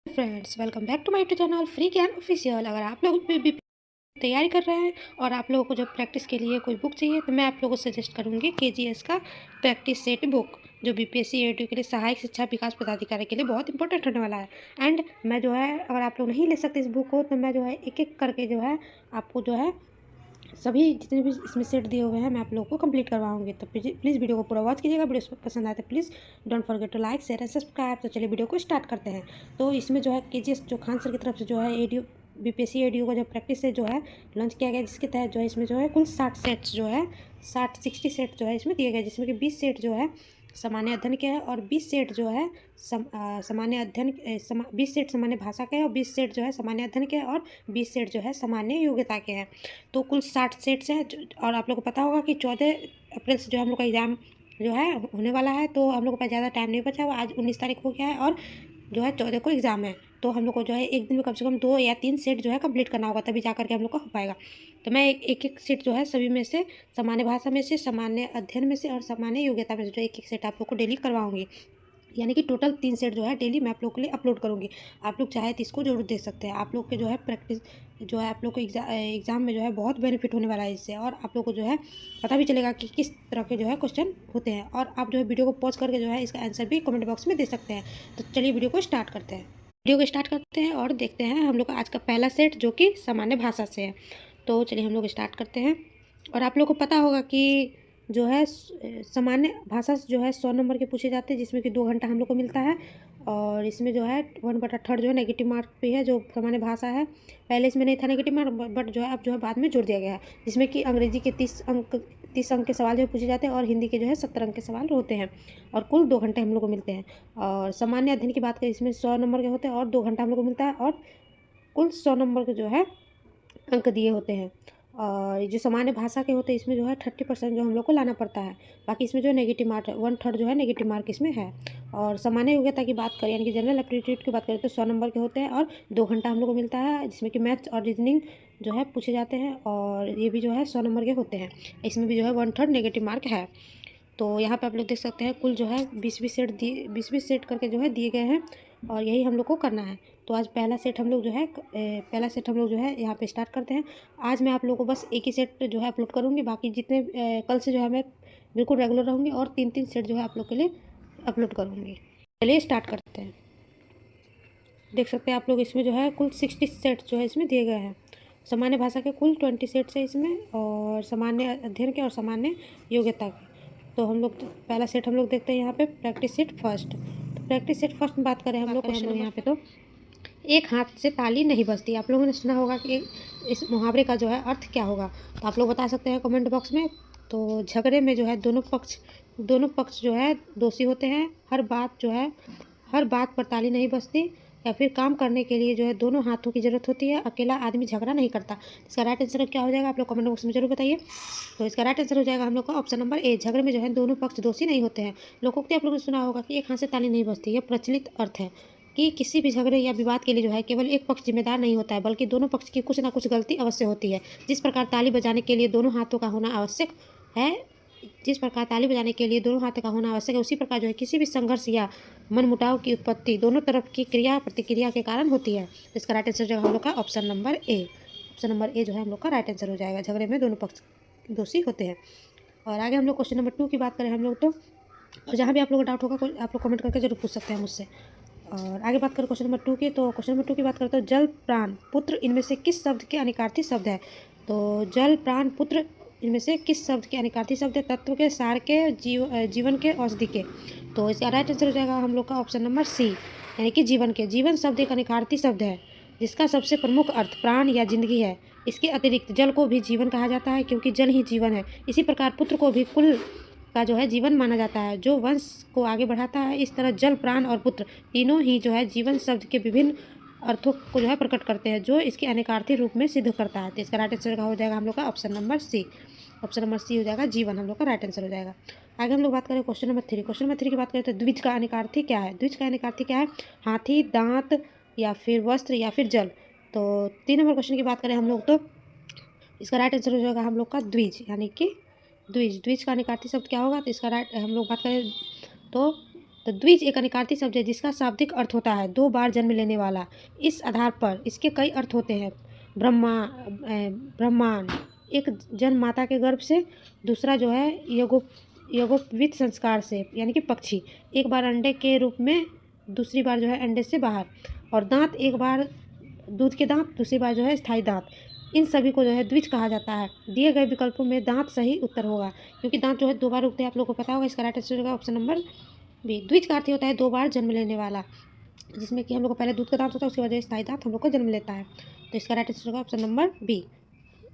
Friends, welcome back to my YouTube channel free Gyan official. अगर आप लोग भी तैयारी कर रहे हैं और आप लोगों को जब प्रैक्टिस के लिए कोई बुक चाहिए तो मैं आप लोगों को सजेस्ट करूंगी केजीएस का प्रैक्टिस सेट बुक, जो बीपीएससी एडू के लिए सहायक शिक्षा विकास पदाधिकारी के लिए बहुत इंपॉर्टेंट होने वाला है। एंड मैं जो है, अगर आप लोग नहीं ले सकते इस बुक को, तो मैं जो है एक एक करके जो है आपको जो है सभी जितने भी इसमें सेट दिए हुए हैं मैं आप लोगों को कंप्लीट करवाऊंगी। तो प्लीज़ वीडियो को पूरा वॉच कीजिएगा। वीडियो पसंद आए तो please don't forget to like share and subscribe. तो चलिए वीडियो को स्टार्ट करते हैं। तो इसमें जो है केजीएस जो खान सर की तरफ से जो है एडीओ बीपीएससी एडीओ का जो प्रैक्टिस से जो है लॉन्च किया गया, जिसके तहत जो है इसमें जो है कुल 60 सेट्स जो है 60 सेट जो है इसमें दिए गए, जिसमें कि 20 सेट जो है सामान्य अध्ययन के हैं और 20 सेट जो है सामान्य अध्ययन 20 सेट सामान्य भाषा के हैं और 20 सेट जो है सामान्य अध्ययन के हैं और 20 सेट जो है सामान्य योग्यता के हैं। तो कुल 60 सेट्स हैं। और आप लोग को पता होगा कि 14 अप्रैल से जो हम लोग का एग्ज़ाम जो है होने वाला है, तो हम लोग के पास ज़्यादा टाइम नहीं बचा हुआ। आज 19 तारीख हो गया है और जो है 14 को एग्ज़ाम है, तो हम लोग को जो है एक दिन में कम से कम 2 या 3 सेट जो है कंप्लीट करना होगा, तभी जा करके हम लोग का हो पाएगा। तो मैं एक सेट जो है सभी में से सामान्य भाषा में से, सामान्य अध्ययन में से और सामान्य योग्यता में से जो एक सेट आप लोग को डेली करवाऊंगी। यानी कि टोटल 3 सेट जो है डेली मैं आप लोग के लिए अपलोड करूँगी। आप लोग चाहे तो इसको जरूर देख सकते हैं। आप लोग के जो है प्रैक्टिस जो है आप लोग को एग्ज़ाम में जो है बहुत बेनिफिट होने वाला है इससे, और आप लोग को जो है पता भी चलेगा कि किस तरह के जो है क्वेश्चन होते हैं। और आप जो है वीडियो को पॉज करके जो है इसका आंसर भी कमेंट बॉक्स में दे सकते हैं। तो चलिए वीडियो को स्टार्ट करते हैं। वीडियो को स्टार्ट करते हैं और देखते हैं हम लोग का आज का पहला सेट, जो कि सामान्य भाषा से है। तो चलिए हम लोग स्टार्ट करते हैं। और आप लोग को पता होगा कि जो है सामान्य भाषा से जो है 100 नंबर के पूछे जाते हैं, जिसमें कि 2 घंटा हम लोग को मिलता है। और इसमें जो है 1/3 जो है नेगेटिव मार्क भी है, जो सामान्य भाषा है। पहले इसमें नहीं था नेगेटिव मार्क, बट जो है अब जो है बाद में जोड़ दिया गया है, जिसमें कि अंग्रेजी के 30 अंक के सवाल जो है पूछे जाते हैं और हिंदी के जो है 70 अंक के सवाल होते हैं। और कुल 2 घंटे हम लोग को मिलते हैं। और सामान्य अध्ययन की बात करें, इसमें 100 नंबर के होते हैं और 2 घंटा हम लोग को मिलता है, और कुल 100 नंबर के जो है अंक दिए होते हैं। और जो सामान्य भाषा के होते हैं इसमें जो है 30% जो हम लोग को लाना पड़ता है। बाकी इसमें जो है नेगेटिव मार्क 1/3 जो है नेगेटिव मार्क इसमें है। और सामान्य योग्यता की बात करें, यानी कि जनरल एप्टीट्यूड की बात करें, तो 100 नंबर के होते हैं और 2 घंटा हम लोग को मिलता है, जिसमें कि मैथ्स और रीजनिंग जो है पूछे जाते हैं, और ये भी जो है 100 नंबर के होते हैं। इसमें भी जो है 1/3 नेगेटिव मार्क है। तो यहाँ पे आप लोग देख सकते हैं कुल जो है 20 सेट करके जो है दिए गए हैं, और यही हम लोग को करना है। तो आज पहला सेट हम लोग जो है यहाँ पे स्टार्ट करते हैं। आज मैं आप लोगों को बस एक ही सेट जो है अपलोड करूँगी, बाकी जितने कल से जो है मैं बिल्कुल रेगुलर रहूँगी और 3-3 सेट जो है आप लोग के लिए अपलोड करूँगी। चलिए स्टार्ट करते हैं। देख सकते हैं आप लोग इसमें जो है कुल 60 सेट जो है इसमें दिए गए हैं। सामान्य भाषा के कुल 20 सेट्स है इसमें, और सामान्य अध्ययन के और सामान्य योग्यता के। तो हम लोग पहला सेट हम लोग देखते हैं यहाँ पे प्रैक्टिस सेट फर्स्ट। तो प्रैक्टिस सेट फर्स्ट में बात करें हम लोग यहाँ पे, तो एक हाथ से ताली नहीं बजती। आप लोगों ने सुना होगा कि इस मुहावरे का जो है अर्थ क्या होगा, तो आप लोग बता सकते हैं कमेंट बॉक्स में। तो झगड़े में जो है दोनों पक्ष जो है दोषी होते हैं। हर बात पर ताली नहीं बजती, या फिर काम करने के लिए जो है दोनों हाथों की ज़रूरत होती है। अकेला आदमी झगड़ा नहीं करता। इसका राइट आंसर क्या हो जाएगा, आप लोग कमेंट बॉक्स में जरूर बताइए। तो इसका राइट आंसर हो जाएगा हम लोग का ऑप्शन नंबर ए। झगड़े में जो है दोनों पक्ष दोषी नहीं होते हैं। लोकोक्ति आप लोगों ने सुना होगा कि एक हाथ से ताली नहीं बजती। यह प्रचलित अर्थ है कि किसी भी झगड़े या विवाद के लिए जो है केवल एक पक्ष जिम्मेदार नहीं होता है, बल्कि दोनों पक्ष की कुछ ना कुछ गलती अवश्य होती है। जिस प्रकार ताली बजाने के लिए दोनों हाथों का होना आवश्यक है, उसी प्रकार जो है किसी भी संघर्ष या मनमुटाव की उत्पत्ति दोनों तरफ की क्रिया प्रतिक्रिया के कारण होती है। तो इसका राइट आंसर जो है हम लोग का ऑप्शन नंबर ए। ऑप्शन नंबर ए जो है हम लोग का राइट आंसर हो जाएगा। झगड़े में दोनों पक्ष दोषी होते हैं। और आगे हम लोग क्वेश्चन नंबर 2 की बात करें हम लोग, तो और जहाँ भी आप लोग को डाउट होगा आप लोग कमेंट करके जरूर पूछ सकते हैं मुझसे। और आगे बात करें क्वेश्चन नंबर 2 की, तो क्वेश्चन नंबर 2 की बात करें तो जल प्राण पुत्र इनमें से किस शब्द के अनिकार्थी शब्द है। तो जल प्राण पुत्र इनमें से किस शब्द के अनिकार्थी शब्द है। तत्व के, सार के, जीवन के, औषधि के। तो इसका राइट आंसर हो जाएगा हम लोग का ऑप्शन नंबर सी, यानी कि जीवन के। जीवन शब्द एक अनिकार्थी शब्द है, जिसका सबसे प्रमुख अर्थ प्राण या जिंदगी है। इसके अतिरिक्त जल को भी जीवन कहा जाता है, क्योंकि जल ही जीवन है। इसी प्रकार पुत्र को भी कुल का जो है जीवन माना जाता है, जो वंश को आगे बढ़ाता है। इस तरह जल, प्राण और पुत्र तीनों ही जो है जीवन शब्द के विभिन्न अर्थों को जो है प्रकट करते हैं, जो इसके अनेकार्थी रूप में सिद्ध करता है। तो इसका राइट आंसर हो जाएगा हम लोग का option number C. Option number C हो जाएगा जीवन, हम लोग का राइट आंसर हो जाएगा। आगे हम लोग बात करें क्वेश्चन नंबर 3। क्वेश्चन नंबर 3 की बात करें तो द्विज का अनिकार्थी क्या है। द्विज का अनिकार्थी क्या है, हाथी, दांत, या फिर वस्त्र, या फिर जल। तो 3 नंबर क्वेश्चन की बात करें हम लोग, तो इसका राइट आंसर हो जाएगा हम लोग का द्विज, यानी कि द्विज का अनिकार्थी शब्द क्या होगा। तो इसका राइट हम लोग बात करें तो तो द्विज एक अनिकार्ती शब्द है जिसका शाब्दिक अर्थ होता है 2 बार जन्म लेने वाला। इस आधार पर इसके कई अर्थ होते हैं। ब्रह्मांड, एक जन्म माता के गर्भ से, दूसरा जो है यज्ञोपवीत संस्कार से, यानी कि पक्षी, एक बार अंडे के रूप में, दूसरी बार जो है अंडे से बाहर, और दांत, एक बार दूध के दांत, दूसरी बार जो है स्थायी दांत। इन सभी को जो है द्विज कहा जाता है। दिए गए विकल्पों में दांत सही उत्तर होगा, क्योंकि दांत जो है 2 बार उगते हैं, आप लोगों को पता होगा। इसका राइट आंसर होगा ऑप्शन नंबर बी। द्विज का अर्थ होता है 2 बार जन्म लेने वाला, जिसमें कि हम लोग को पहले दूध का दांत होता है, उसके बाद स्थायी दांत हम लोग को जन्म लेता है। तो इसका राइट आंसर होगा ऑप्शन नंबर बी।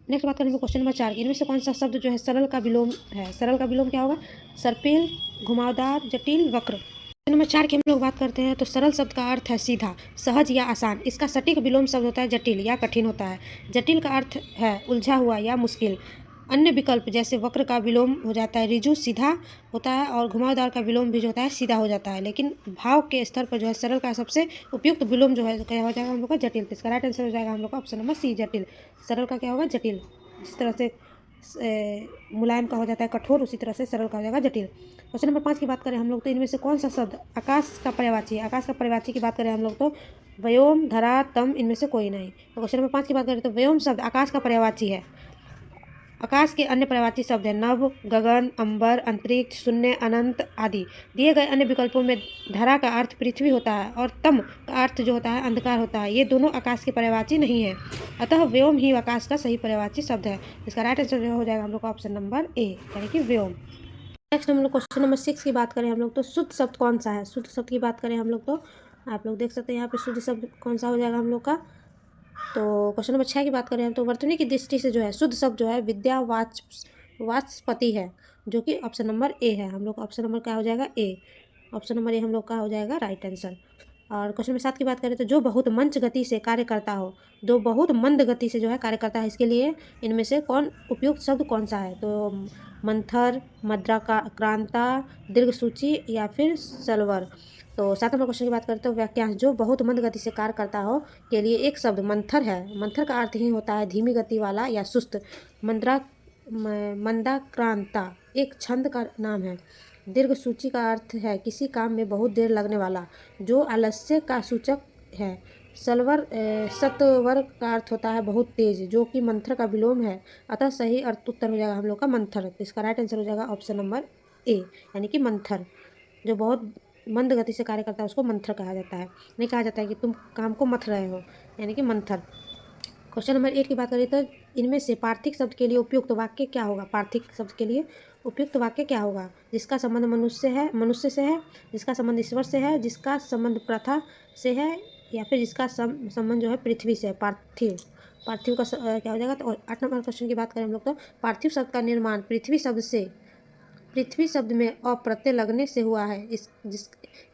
नेक्स्ट बात करेंगे क्वेश्चन नंबर 4 की। इनमें से कौन सा शब्द जो है सरल का विलोम है? सरल का विलोम क्या होगा? सर्पिल, घुमावदार, जटिल, वक्र। क्वेश्चन नंबर 4 की हम लोग बात करते हैं तो सरल शब्द का अर्थ है सीधा, सहज या आसान। इसका सटीक विलोम शब्द होता है जटिल या कठिन होता है। जटिल का अर्थ है उलझा हुआ या मुश्किल। अन्य विकल्प जैसे वक्र का विलोम हो जाता है ऋजु, सीधा होता है, और घुमावदार का विलोम भी जो होता है सीधा हो जाता है। लेकिन भाव के स्तर पर जो है सरल का सबसे उपयुक्त विलोम जो है क्या हो जाएगा हम लोग का? जटिल। तो इसका राइट आंसर हो जाएगा हम लोग का ऑप्शन नंबर सी, जटिल। सरल का क्या होगा? जटिल। जिस तरह से मुलायम का हो जाता है कठोर, उसी तरह से सरल का हो जाएगा जटिल। क्वेश्चन नंबर 5 की बात करें हम लोग तो इनमें से कौन सा शब्द आकाश का पर्यायवाची है? आकाश का पर्यायवाची की बात करें हम लोग तो व्योम, धरा, तम, इनमें से कोई नहीं। तो क्वेश्चन नंबर 5 की बात करें तो व्योम शब्द आकाश का पर्यायवाची है। आकाश के अन्य पर्यायवाची शब्द हैं नभ, गगन, अंबर, अंतरिक्ष, शून्य, अनंत आदि। दिए गए अन्य विकल्पों में धरा का अर्थ पृथ्वी होता है और तम का अर्थ जो होता है अंधकार होता है। ये दोनों आकाश के पर्यायवाची नहीं है, अतः व्योम ही आकाश का सही पर्यायवाची शब्द है। इसका राइट आंसर हो जाएगा हम लोग का ऑप्शन नंबर ए, यानी कि व्योम। नेक्स्ट हम लोग क्वेश्चन नंबर 6 की बात करें हम लोग तो शुद्ध शब्द कौन सा है? शुद्ध शब्द की बात करें हम लोग तो आप लोग देख सकते हैं यहाँ पे शुद्ध शब्द कौन सा हो जाएगा हम लोग का। तो क्वेश्चन नंबर 6 की बात करें हम तो वर्तनी की दृष्टि से जो है शुद्ध शब्द जो है विद्या वाचस्पति है, जो कि ऑप्शन नंबर ए है। हम लोग का ऑप्शन नंबर क्या हो जाएगा? ए। ऑप्शन नंबर ए हम लोग का हो जाएगा राइट आंसर। और क्वेश्चन नंबर 7 की बात करें तो जो बहुत मंच गति से कार्य करता हो, जो बहुत मंद गति से जो है कार्य करता है, इसके लिए इनमें से कौन उपयुक्त शब्द कौन सा है? तो मंथर, मद्राक्रांता, दीर्घसूची या फिर सलवर। तो 7 नंबर क्वेश्चन की बात करते हैं वाक्यांश जो बहुत मंद गति से कार्य करता हो के लिए एक शब्द मंथर है। मंथर का अर्थ ही होता है धीमी गति वाला या सुस्त। मंदाक्रांता एक छंद का नाम है। दीर्घसूची का अर्थ है किसी काम में बहुत देर लगने वाला, जो आलस्य का सूचक है। सत्वर का अर्थ होता है बहुत तेज, जो कि मंथर का विलोम है, अतः सही अर्थ उत्तर हो जाएगा हम लोग का मंथर। तो इसका राइट आंसर हो जाएगा ऑप्शन नंबर ए, यानी कि मंथर। जो बहुत मंद गति से कार्य करता है उसको मंथर कहा जाता है। नहीं कहा जाता है कि तुम काम को मथ रहे हो, यानी कि मंथर। क्वेश्चन नंबर 8 की बात करें तो इनमें से पार्थिक शब्द के लिए उपयुक्त वाक्य क्या होगा? पार्थिक शब्द के लिए उपयुक्त वाक्य क्या होगा? जिसका संबंध मनुष्य से है, जिसका संबंध ईश्वर से है, जिसका संबंध प्रथा से है, या फिर जिसका संबंध जो है पृथ्वी से है। पार्थिव का क्या हो जाएगा? तो 8 नंबर क्वेश्चन की बात करें हम लोग तो पार्थिव शब्द का निर्माण पृथ्वी शब्द में अप्रत्यय लगने से हुआ है।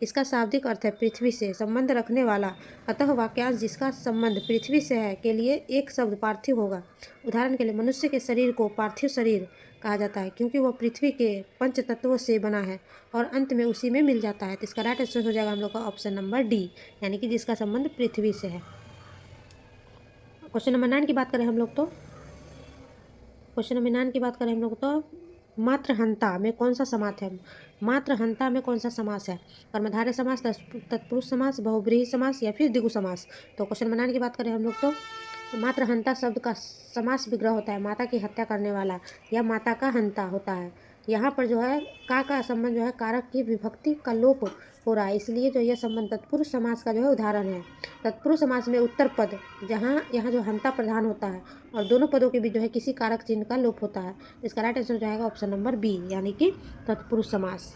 इसका शाब्दिक अर्थ है पृथ्वी से संबंध रखने वाला, अतः वाक्यांश जिसका संबंध पृथ्वी से है के लिए एक शब्द पार्थिव होगा। उदाहरण के लिए मनुष्य के शरीर को पार्थिव शरीर कहा जाता है, क्योंकि वह पृथ्वी के 5 तत्वों से बना है और अंत में उसी में मिल जाता है। तो इसका राइट आंसर हो जाएगा हम लोग का ऑप्शन नंबर डी, यानी कि जिसका संबंध पृथ्वी से है। क्वेश्चन नंबर 9 की बात करें हम लोग तो मात्रहंता में कौन सा समास है? मात्रहंता में कौन सा समास है? कर्मधारय समास, तत्पुरुष समास, बहुब्रीहि समास या फिर द्विगु समास। तो क्वेश्चन नंबर 9 की बात करें हम लोग तो मात्रहंता शब्द का समास विग्रह होता है माता की हत्या करने वाला या माता का हंता होता है। यहाँ पर जो है का संबंध जो है कारक की विभक्ति का लोप हो रहा है, इसलिए जो यह संबंध तत्पुरुष समास का जो है उदाहरण है। तत्पुरुष समास में उत्तर पद यहाँ जो हंता प्रधान होता है और दोनों पदों के बीच जो है किसी कारक चिन्ह का लोप होता है। इसका राइट आंसर हो जाएगा ऑप्शन नंबर बी, यानी कि तत्पुरुष समास।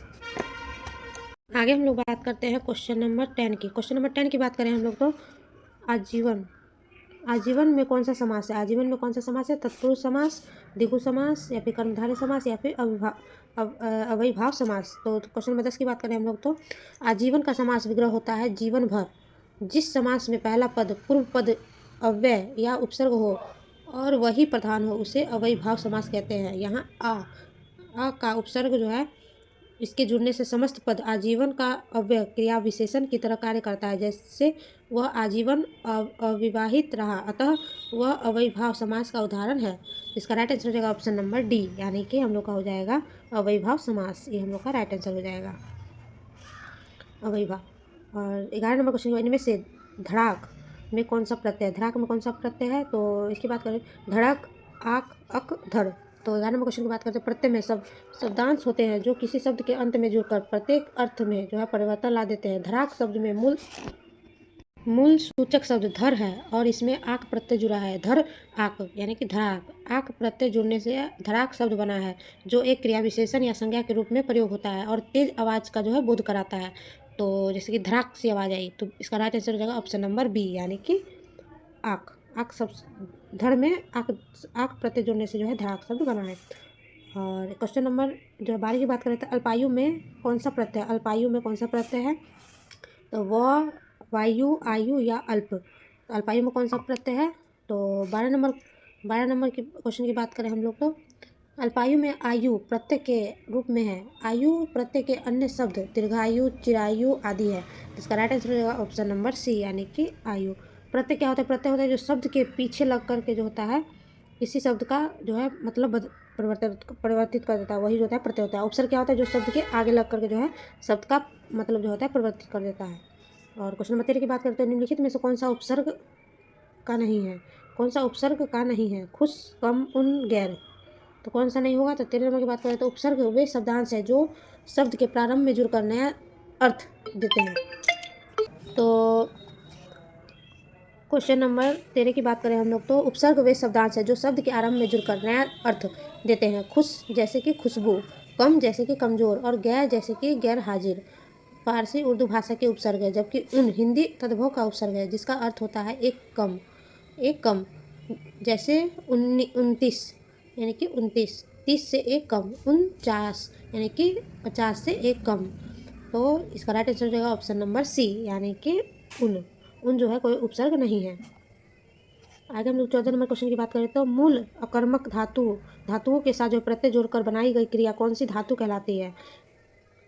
आगे हम लोग बात करते हैं क्वेश्चन नंबर 10 की। क्वेश्चन नंबर 10 की बात करें हम लोग तो आजीवन में कौन सा समास है? आजीवन में कौन सा समास है? तत्पुरुष समास, द्विगु समास या फिर कर्मधारय समास या फिर अव्ययीभाव समास। तो क्वेश्चन नंबर 10 की बात करें हम लोग तो आजीवन का समास विग्रह होता है जीवन भर। जिस समास में पहला पद पूर्व पद अव्यय या उपसर्ग हो और वही प्रधान हो उसे अव्ययीभाव समास कहते हैं। यहाँ आ का उपसर्ग जो है इसके जुड़ने से समस्त पद आजीवन का अव्यय क्रिया विशेषण की तरह कार्य करता है, जैसे वह आजीवन अविवाहित रहा, अतः वह अव्ययीभाव समास का उदाहरण है। इसका राइट आंसर हो जाएगा ऑप्शन नंबर डी, यानी कि हम लोग का हो जाएगा अव्ययीभाव समास। ये हम लोग का राइट आंसर हो जाएगा। अवयवा। और 11 नंबर क्वेश्चन, इनमें से धड़ाक में कौन सा प्रत्यय है? धड़ाक में कौन सा प्रत्यय है? तो इसकी बात करें, धड़क, आक, अक, धड़। तो 11 नंबर क्वेश्चन की बात करते हैं, प्रत्यय में शब्दांश होते हैं जो किसी शब्द के अंत में जुड़कर प्रत्येक अर्थ में जो है परिवर्तन ला देते हैं। धड़ाक शब्द में मूल सूचक शब्द धर है और इसमें आक प्रत्यय जुड़ा है। धर आक यानी कि धड़ाक। आक प्रत्यय जुड़ने से धड़ाक शब्द बना है जो एक क्रिया विशेषण या संज्ञा के रूप में प्रयोग होता है और तेज आवाज का जो है बोध कराता है। तो जैसे कि धड़ाक सी आवाज आई, तो इसका राइट आंसर हो जाएगा ऑप्शन नंबर बी यानी कि आक। आक शब्द धड़ में आक प्रत्यय जुड़ने से जो है धड़ाक शब्द बना है। और क्वेश्चन नंबर जो 12 की बात करें तो अल्पायु में कौन सा प्रत्यय? अल्पायु में कौन सा प्रत्यय है? तो वह, वायु, आयु या अल्प। तो अल्पायु में कौन सा प्रत्यय है? तो 12 नंबर की क्वेश्चन की बात करें हम लोग तो अल्पायु में आयु प्रत्यय के रूप में है। आयु प्रत्यय के अन्य शब्द दीर्घायु, चिरायु आदि है। इसका राइट आंसर हो जाएगा ऑप्शन नंबर सी यानी कि आयु। प्रत्यय क्या होता है? प्रत्यय होता है जो शब्द के पीछे लग करके जो होता है इसी शब्द का जो है मतलब परिवर्तित कर देता है, वही जो होता है प्रत्यय होता है। उपसर्ग क्या होता है? जो शब्द के आगे लग करके जो है शब्द का मतलब जो होता है परिवर्तित कर देता है। और क्वेश्चन नंबर 13 की बात करते हैं, निम्नलिखित में से कौन सा उपसर्ग का नहीं है? कौन सा उपसर्ग का नहीं है? खुश, कम, उन, गैर। तो कौन सा नहीं होगा? तो 13 नंबर की बात करें तो उपसर्ग वे शब्दांश है जो शब्द के प्रारंभ में जुड़कर नया अर्थ देते हैं। तो क्वेश्चन नंबर 13 की बात करें हम लोग तो उपसर्ग वे शब्दांश है जो शब्द के आरंभ में जुड़कर नया अर्थ देते हैं। खुश जैसे कि खुशबू, कम जैसे कि कमजोर और गैर जैसे कि गैर हाजिर फारसी उर्दू भाषा के उपसर्ग है, जबकि उन हिंदी तद्भव का उपसर्ग है जिसका अर्थ होता है एक कम। एक कम जैसे 29 यानी कि 29, 30 से एक कम, 49 यानी कि 50 से एक कम। तो इसका राइट आंसर हो जाएगा ऑप्शन नंबर सी यानी कि उन जो है कोई उपसर्ग नहीं है। आगे हम लोग 14 नंबर क्वेश्चन की बात करें तो मूल अकर्मक धातुओं के साथ जो प्रत्यय जोड़कर बनाई गई क्रिया कौन सी धातु कहलाती है?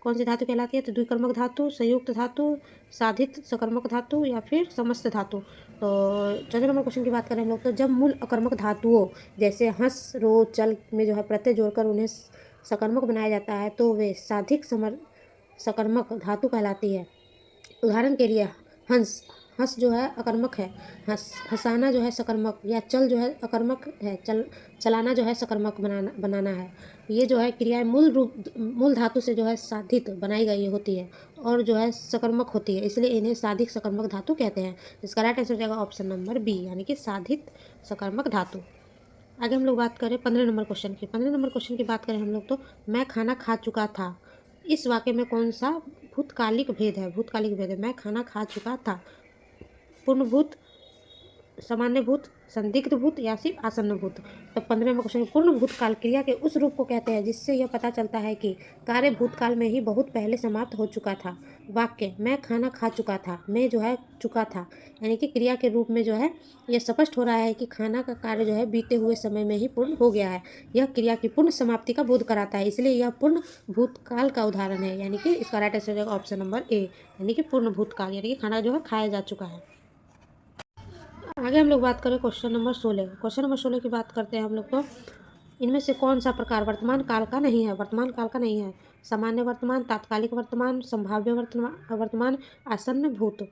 कौन सी धातु कहलाती है? तो द्विकर्मक धातु, संयुक्त धातु, साधित सकर्मक धातु या फिर समस्त धातु। तो 14 नंबर क्वेश्चन की बात करें हम लोग तो जब मूल अकर्मक धातुओं जैसे हंस, रो, चल में जो है प्रत्यय जोड़कर उन्हें सकर्मक बनाया जाता है तो वे साधिक सकर्मक धातु कहलाती है। उदाहरण के लिए हंस जो है अकर्मक है, हंसाना जो है सकर्मक, या चल जो है अकर्मक है, चलाना जो है सकर्मक बनाना है। ये जो है क्रियाएं मूल धातु से जो है साधित बनाई गई होती है और जो है सकर्मक होती है, इसलिए इन्हें साधिक सकर्मक धातु कहते हैं। इसका राइट आंसर हो जाएगा ऑप्शन नंबर बी यानी कि साधित सकर्मक धातु। आगे हम लोग बात करें 15 नंबर क्वेश्चन की। 15 नंबर क्वेश्चन की बात करें हम लोग तो मैं खाना खा चुका था, इस वाक्य में कौन सा भूतकालिक भेद है? भूतकालिक भेद है। मैं खाना खा चुका था, पूर्णभूत, सामान्य भूत, संदिग्ध भूत या फिर आसन्न भूत। तो 15 नंबर क्वेश्चन, पूर्ण भूतकाल क्रिया के उस रूप को कहते हैं जिससे यह पता चलता है कि कार्य भूतकाल में ही बहुत पहले समाप्त हो चुका था। वाक्य मैं खाना खा चुका था, मैं जो है चुका था यानी कि क्रिया के रूप में जो है यह स्पष्ट हो रहा है कि खाना का कार्य जो है बीते हुए समय में ही पूर्ण हो गया है। यह क्रिया की पूर्ण समाप्ति का बोध कराता है, इसलिए यह पूर्ण भूतकाल का उदाहरण है यानी कि इसका राइट आंसर हो जाएगा ऑप्शन नंबर ए यानी कि पूर्ण भूतकाल यानी कि खाना जो है खाया जा चुका है। आगे हम लोग बात करें क्वेश्चन नंबर 16। क्वेश्चन नंबर 16 की बात करते हैं हम लोग तो इनमें से कौन सा प्रकार वर्तमान काल का नहीं है? वर्तमान काल का नहीं है। सामान्य वर्तमान, तात्कालिक वर्तमान, संभाव्य वर्तमान, आसन्न भूत।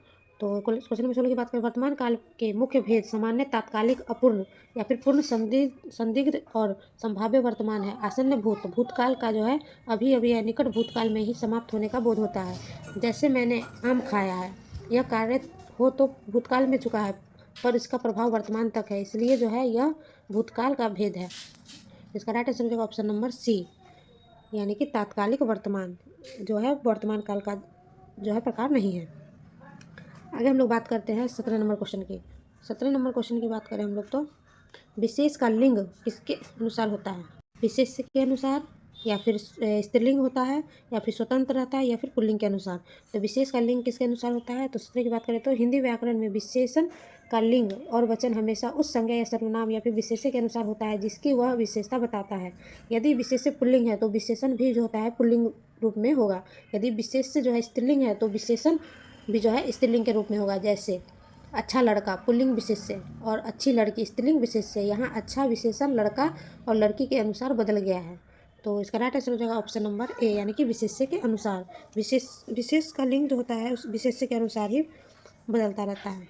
तो क्वेश्चन नंबर 16 की बात करें वर्तमान काल के मुख्य भेद सामान्य, तात्कालिक, अपूर्ण या फिर पूर्ण, संदिग्ध और संभाव्य वर्तमान है। आसन्न भूतकाल का जो है अभी अभी या निकट भूतकाल में ही समाप्त होने का बोध होता है। जैसे मैंने आम खाया है, यह कार्य हो तो भूतकाल में चुका है पर इसका प्रभाव वर्तमान तक है, इसलिए जो है यह भूतकाल का भेद है। इसका राइट आंसर हो जाएगा ऑप्शन नंबर सी यानी कि तात्कालिक वर्तमान जो है वर्तमान काल का जो है प्रकार नहीं है। आगे हम लोग बात करते हैं 17 नंबर क्वेश्चन की। 17 नंबर क्वेश्चन की बात करें हम लोग तो विशेष का लिंग किसके अनुसार होता है? विशेष के अनुसार या फिर स्त्रीलिंग होता है या फिर स्वतंत्र रहता है या फिर पुल्लिंग के अनुसार। तो विशेष का लिंग किसके अनुसार होता है? तो 17 की बात करें तो हिंदी व्याकरण में विशेषण का लिंग और वचन हमेशा उस संज्ञा या सर्वनाम या फिर विशेष्य के अनुसार होता है जिसकी वह विशेषता बताता है। यदि विशेष्य पुल्लिंग है तो विशेषण भी जो होता है पुल्लिंग रूप में होगा। यदि विशेष्य जो है स्त्रीलिंग है तो विशेषण भी जो है स्त्रीलिंग के रूप में होगा। जैसे अच्छा लड़का पुल्लिंग विशेष्य और अच्छी लड़की स्त्रीलिंग विशेष्य। यहाँ अच्छा विशेषण लड़का और लड़की के अनुसार बदल गया है। तो इसका राइट आंसर हो जाएगा ऑप्शन नंबर ए, यानी कि विशेष्य के अनुसार। विशेष का लिंग जो होता है उस विशेष्य के अनुसार ही बदलता रहता है।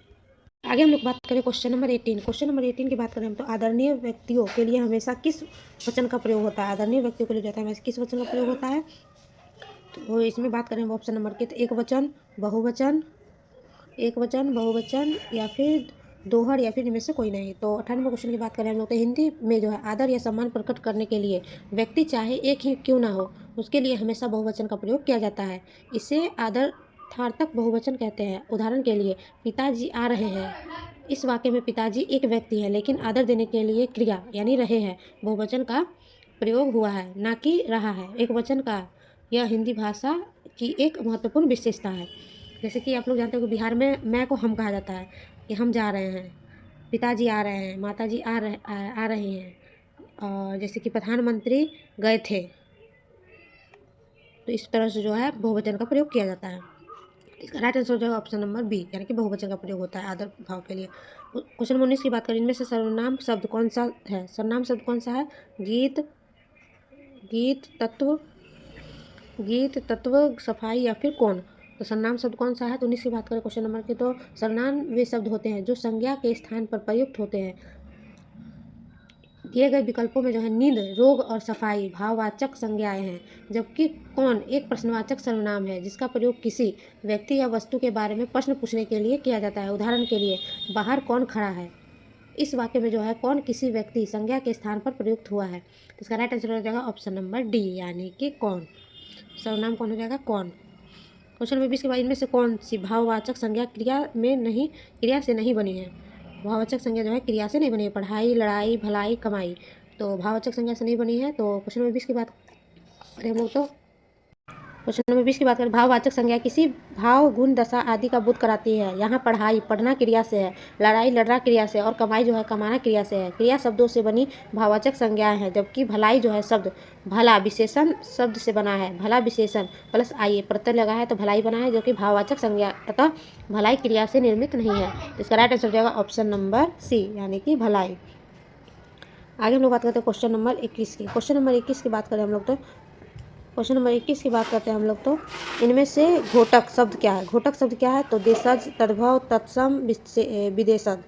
आगे हम लोग बात करें क्वेश्चन नंबर 18। क्वेश्चन नंबर 18 की बात करें हम तो आदरणीय व्यक्तियों के लिए हमेशा किस वचन का प्रयोग होता है? आदरणीय व्यक्तियों के लिए जाता है हमेशा किस वचन का प्रयोग होता है? तो इसमें बात करें हम ऑप्शन नंबर के, तो एक वचन, बहुवचन, एक वचन, बहुवचन, या फिर दोहर, या फिर इनमें से कोई नहीं। तो 98वें क्वेश्चन की बात करें हम लोग तो हिंदी में जो है आदर या सम्मान प्रकट करने के लिए व्यक्ति चाहे एक ही क्यों ना हो उसके लिए हमेशा बहुवचन का प्रयोग किया जाता है। इसे आदर्थार्थक बहुवचन कहते हैं। उदाहरण के लिए, पिताजी आ रहे हैं। इस वाक्य में पिताजी एक व्यक्ति है लेकिन आदर देने के लिए क्रिया यानी रहे हैं बहुवचन का प्रयोग हुआ है, ना कि रहा है। एक वचन का यह हिंदी भाषा की एक महत्वपूर्ण विशेषता है। जैसे कि आप लोग जानते हो कि बिहार में मैं को हम कहा जाता है कि हम जा रहे हैं, पिताजी आ रहे हैं, माताजी आ रही हैं, और जैसे कि प्रधानमंत्री गए थे। तो इस तरह से जो है बहुवचन का प्रयोग किया जाता है। इसका राइट आंसर हो जाएगा ऑप्शन नंबर बी, यानी कि बहुवचन का प्रयोग होता है आदर भाव के लिए। क्वेश्चन नंबर 19 की बात करें, इनमें से सर्वनाम शब्द कौन सा है? सर्वनाम शब्द कौन सा है? गीत, गीत तत्व, गीत तत्व, सफाई, या फिर कौन? तो सर्वनाम शब्द कौन सा है? तो 19 की बात करें क्वेश्चन नंबर की, तो सर्वनाम वे शब्द होते हैं जो संज्ञा के स्थान पर प्रयुक्त होते हैं। दिए गए विकल्पों में जो है नींद, रोग और सफाई भाववाचक संज्ञाएं हैं, जबकि कौन एक प्रश्नवाचक सर्वनाम है जिसका प्रयोग किसी व्यक्ति या वस्तु के बारे में प्रश्न पूछने के लिए किया जाता है। उदाहरण के लिए, बाहर कौन खड़ा है? इस वाक्य में जो है कौन किसी व्यक्ति संज्ञा के स्थान पर प्रयुक्त हुआ है। तो इसका राइट आंसर हो जाएगा ऑप्शन नंबर डी, यानी कि कौन। सर्वनाम कौन हो जाएगा? कौन। क्वेश्चन नंबर 20 के बाद इनमें से कौन सी भाववाचक संज्ञा क्रिया से नहीं बनी है? भाववाचक संज्ञा जो है क्रिया से नहीं बनी है। पढ़ाई, लड़ाई, भलाई, कमाई, तो भाववाचक संज्ञा से नहीं बनी है। तो क्वेश्चन नंबर 20 की बात करें हम लोग तो क्वेश्चन नंबर 20 की बात करें, भाववाचक संज्ञा किसी भाव, गुण, दशा आदि का बोध कराती है। यहाँ पढ़ाई पढ़ना क्रिया से है, लड़ाई लड़ना क्रिया से, और कमाई जो है कमाना क्रिया से है। क्रिया शब्दों से बनी भाववाचक संज्ञाएं हैं, जबकि भलाई जो है शब्द भला विशेषण शब्द से बना है। भला विशेषण प्लस आइए प्रत्यय लगा है तो भलाई बना है, जो कि भाववाचक संज्ञा तथा भलाई क्रिया से निर्मित नहीं है। तो इसका राइट आंसर हो जाएगा ऑप्शन नंबर सी, यानी कि भलाई। आगे हम लोग बात करते हैं क्वेश्चन नंबर 21 की। क्वेश्चन नंबर 21 की बात करें हम लोग तो क्वेश्चन नंबर 21 की बात करते हैं हम लोग तो इनमें से घोटक शब्द क्या है? घोटक शब्द क्या है? तो देशज, तद्भव, तत्सम, विदेशज।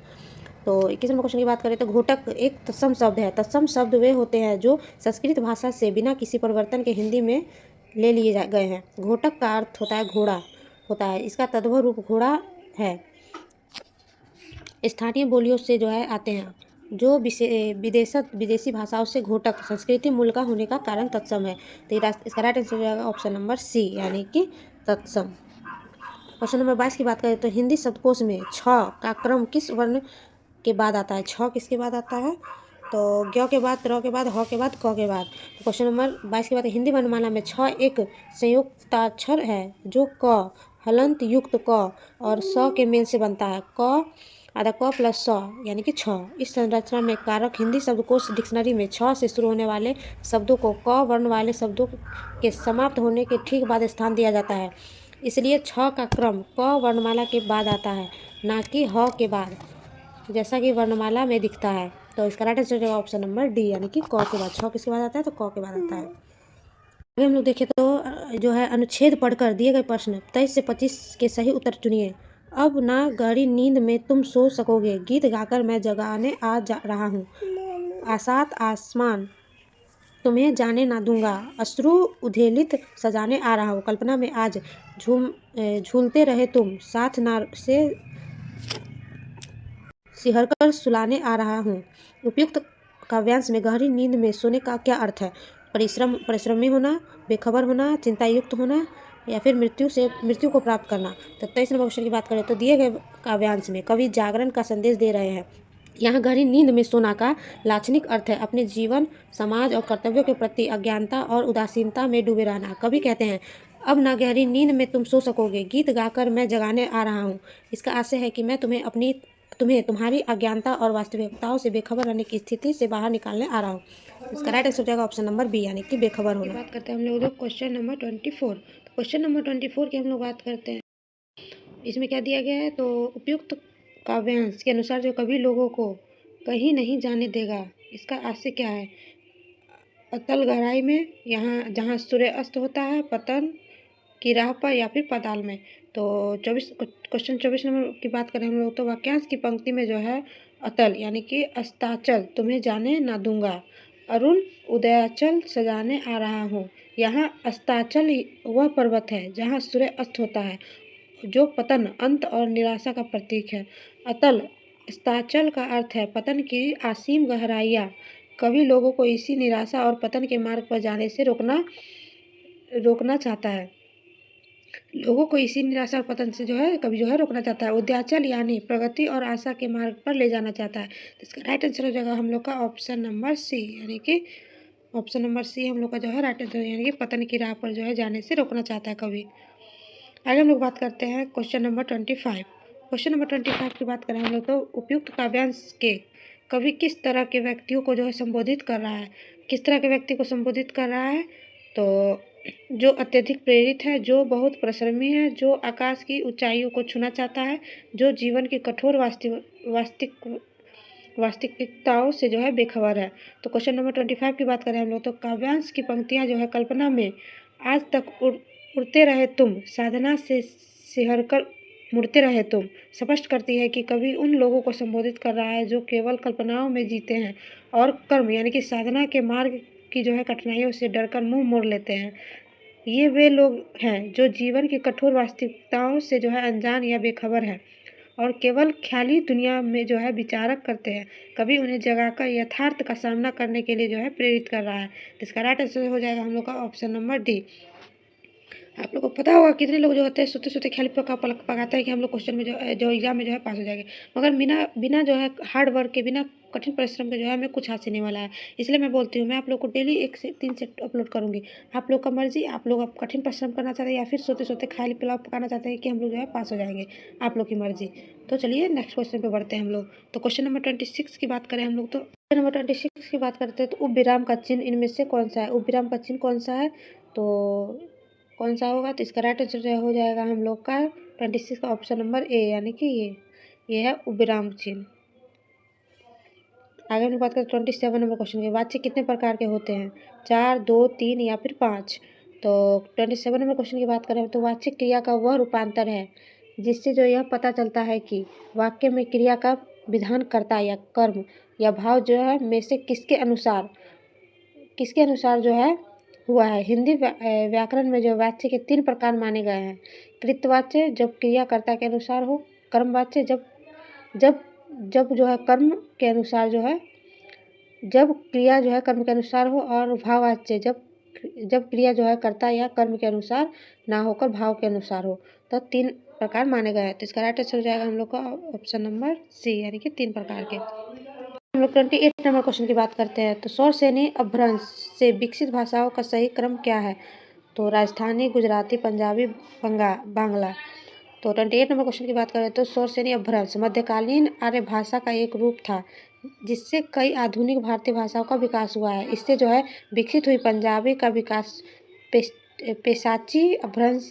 तो 21 नंबर क्वेश्चन की बात करें तो घोटक एक तत्सम शब्द है। तत्सम शब्द वे होते हैं जो संस्कृत भाषा से बिना किसी परिवर्तन के हिंदी में ले लिए गए हैं। घोटक का अर्थ होता है घोड़ा होता है। इसका तद्भव रूप घोड़ा है। स्थानीय बोलियों से जो है आते हैं, जो विदेशी भाषाओं से घोटक संस्कृति मूल का होने का कारण तत्सम है। तो इसका राइट आंसर हो जाएगा ऑप्शन नंबर सी, यानी कि तत्सम। क्वेश्चन नंबर 22 की बात करें तो हिंदी शब्दकोश में छ का क्रम किस वर्ण के बाद आता है? छ किसके बाद आता है? तो ज्ञ के बाद, र के बाद, ह के बाद, क के बाद। तो क्वेश्चन नंबर 22 की बात है, हिंदी वर्णमाला में छ एक संयुक्ताक्षर है जो क, हलंत युक्त क और स के मेल से बनता है। क आधा क प्लस स यानी कि छ। इस संरचना में कारक हिंदी शब्दकोश डिक्शनरी में छ से शुरू होने वाले शब्दों को क वर्ण वाले शब्दों के समाप्त होने के ठीक बाद स्थान दिया जाता है। इसलिए छ का क्रम क वर्णमाला के बाद आता है, ना कि ह के बाद, जैसा कि वर्णमाला में दिखता है। तो इसका राइट आंसर होगा ऑप्शन नंबर डी, यानी कि क के बाद। छ किसके बाद आता है? तो क के बाद आता है। अगर हम लोग देखें तो जो है अनुच्छेद पढ़कर दिए गए प्रश्न 23 से 25 के सही उत्तर चुनिए। अब ना गहरी नींद में तुम सो सकोगे, गीत गाकर मैं जगाने आ जा रहा हूँ। आसात आसमान तुम्हें जाने ना दूंगा, अश्रु उधेलित सजाने आ रहा हूँ। कल्पना में आज झूलते रहे तुम, साथ ना से सिहरकर सुलाने आ रहा हूँ। उपयुक्त काव्यांश में गहरी नींद में सोने का क्या अर्थ है? परिश्रमी होना, बेखबर होना, चिंतायुक्त होना, या फिर मृत्यु को प्राप्त करना। तो 23 नंबर क्वेश्चन की बात करें तो दिए गए काव्यांश में कवि जागरण का संदेश दे रहे हैं। यहाँ गहरी नींद में सोना का लाक्षणिक अर्थ है अपने जीवन, समाज और कर्तव्यों के प्रति अज्ञानता और उदासीनता में डूबे रहना। कवि कहते हैं, अब ना गहरी नींद में तुम सो सकोगे, गीत गाकर मैं जगाने आ रहा हूँ। इसका आशय है कि मैं तुम्हें तुम्हारी अज्ञानता और वास्तविकताओं से बेखबर रहने की स्थिति से बाहर निकालने आ रहा हूँ। इसका राइट आंसर हो जाएगा ऑप्शन नंबर बी, यानी कि बेखबर होना। बात करते हैं हम लोग क्वेश्चन नंबर 24। क्वेश्चन नंबर 24 की हम लोग बात करते हैं। इसमें क्या दिया गया है? तो उपयुक्त काव्यांश के अनुसार जो कवि लोगों को कहीं नहीं जाने देगा, इसका आशय क्या है? अतल गहराई में, यहाँ जहाँ सूर्य अस्त होता है, पतन की राह पर या फिर पाताल में। तो 24 क्वेश्चन 24 नंबर की बात करें हम लोग तो वाक्यांश की पंक्ति में जो है अतल यानी कि अस्ताचल तुम्हें जाने ना दूंगा, अरुण उदयाचल सजाने आ रहा हूँ। यहाँ अस्ताचल वह पर्वत है जहाँ सूर्य अस्त होता है, जो पतन, अंत और निराशा का प्रतीक है। अतल अस्ताचल का अर्थ है पतन की असीम गहराइयाँ। कवि लोगों को इसी निराशा और पतन के मार्ग पर जाने से रोकना चाहता है। लोगों को इसी निराशा और पतन से जो है कवि जो है रोकना चाहता है। उद्याचल यानी प्रगति और आशा के मार्ग पर ले जाना चाहता है। तो इसका राइट आंसर हो जाएगा हम लोग का ऑप्शन नंबर सी, यानी कि ऑप्शन नंबर सी हम लोग का जो है राइट आंसर, यानी कि पतन की राह पर जो है जाने से रोकना चाहता है कवि। आगे हम लोग बात करते हैं क्वेश्चन नंबर 25। क्वेश्चन नंबर 25 की बात करें हम लोग तो उपयुक्त काव्यांश के कवि किस तरह के व्यक्तियों को जो है संबोधित कर रहा है। किस तरह के व्यक्ति को संबोधित कर रहा है, तो जो अत्यधिक प्रेरित है, जो बहुत परिश्रमी है, जो आकाश की ऊंचाइयों को छूना चाहता है, जो जीवन की कठोर वास्तविकताओं से जो है बेखबर है। तो क्वेश्चन नंबर 25 की बात करें हम लोग तो काव्यांश की पंक्तियां जो है कल्पना में आज तक उड़ते रहे तुम, साधना से सिहर कर मुड़ते रहे तुम, स्पष्ट करती है कि कवि उन लोगों को संबोधित कर रहा है जो केवल कल्पनाओं में जीते हैं और कर्म यानी कि साधना के मार्ग की जो है कठिनाइयों से डरकर मुंह मोड़ लेते हैं। ये वे लोग हैं जो जीवन की कठोर वास्तविकताओं से जो है अनजान या बेखबर है और केवल ख्याली दुनिया में जो है विचारक करते हैं। कभी उन्हें जगाकर यथार्थ का सामना करने के लिए जो है प्रेरित कर रहा है। तो इसका राइट आंसर हो जाएगा हम लोग का ऑप्शन नंबर डी। आप लोग को पता होगा कितने लोग जो होते हैं सोते सोते ख्याली पकाते हैं कि हम लोग क्वेश्चन में जो एग्जाम में जो है पास हो जाएंगे, मगर बिना बिना जो है हार्ड वर्क के, बिना कठिन परिश्रम के जो है हमें कुछ हासिल नहीं वाला है। इसलिए मैं बोलती हूँ मैं आप लोग को डेली 1 से 3 सेट अपलोड करूँगी। आप लोग का मर्जी, आप लोग अब कठिन परिश्रम करना चाहते हैं या फिर सोते सोते ख्याली पुलाव पकाना चाहते हैं कि हम लोग जो है पास हो जाएंगे, आप लोग की मर्जी। तो चलिए नेक्स्ट क्वेश्चन पे बढ़ते हैं हम लोग। तो क्वेश्चन नंबर 26 की बात करें हम लोग तो क्वेश्चन नंबर 26 की बात करते हैं तो उपविराम का चिन्ह इनमें से कौन सा है। उपविराम का चिन्ह कौन सा है, तो कौन सा होगा, तो इसका राइट आंसर हो जाएगा हम लोग का 26 का ऑप्शन नंबर ए, यानी कि ये है उपविराम चिन्ह। आगे हम लोग बात करें 27 नंबर क्वेश्चन के। वाच्य कितने प्रकार के होते हैं, 4, 2, 3 या फिर 5। तो 27 नंबर क्वेश्चन की बात करें तो वाच्य क्रिया का वह रूपांतर है जिससे जो यह पता चलता है कि वाक्य में क्रिया का विधान कर्ता या कर्म या भाव जो है में से किसके अनुसार जो है हुआ है। हिंदी व्याकरण में जो वाच्य के 3 प्रकार माने गए हैं। कृतवाच्य जब क्रियाकर्ता के अनुसार हो, कर्मवाच्य जब जब जब जो है कर्म के अनुसार जो है, जब क्रिया जो है कर्म के अनुसार हो, और भाववाच्य जब क्रिया जो है कर्ता या कर्म के अनुसार ना होकर भाव के अनुसार हो। तो 3 प्रकार माने गए हैं। तो इसका राइट आंसर हो जाएगा हम लोग का ऑप्शन नंबर सी, यानी कि 3 प्रकार के। हम लोग 28 नंबर क्वेश्चन की बात करते हैं तो स्वर श्रेणी अपभ्रंश से विकसित भाषाओं का सही क्रम क्या है। तो राजस्थानी, गुजराती, पंजाबी, बांग्ला। तो 28 नंबर क्वेश्चन की बात करें तो स्वर श्रेणी अपभ्रंश मध्यकालीन आर्य भाषा का एक रूप था जिससे कई आधुनिक भारतीय भाषाओं का विकास हुआ है। इससे जो है विकसित हुई पंजाबी का विकास पेशाची अपभ्रंश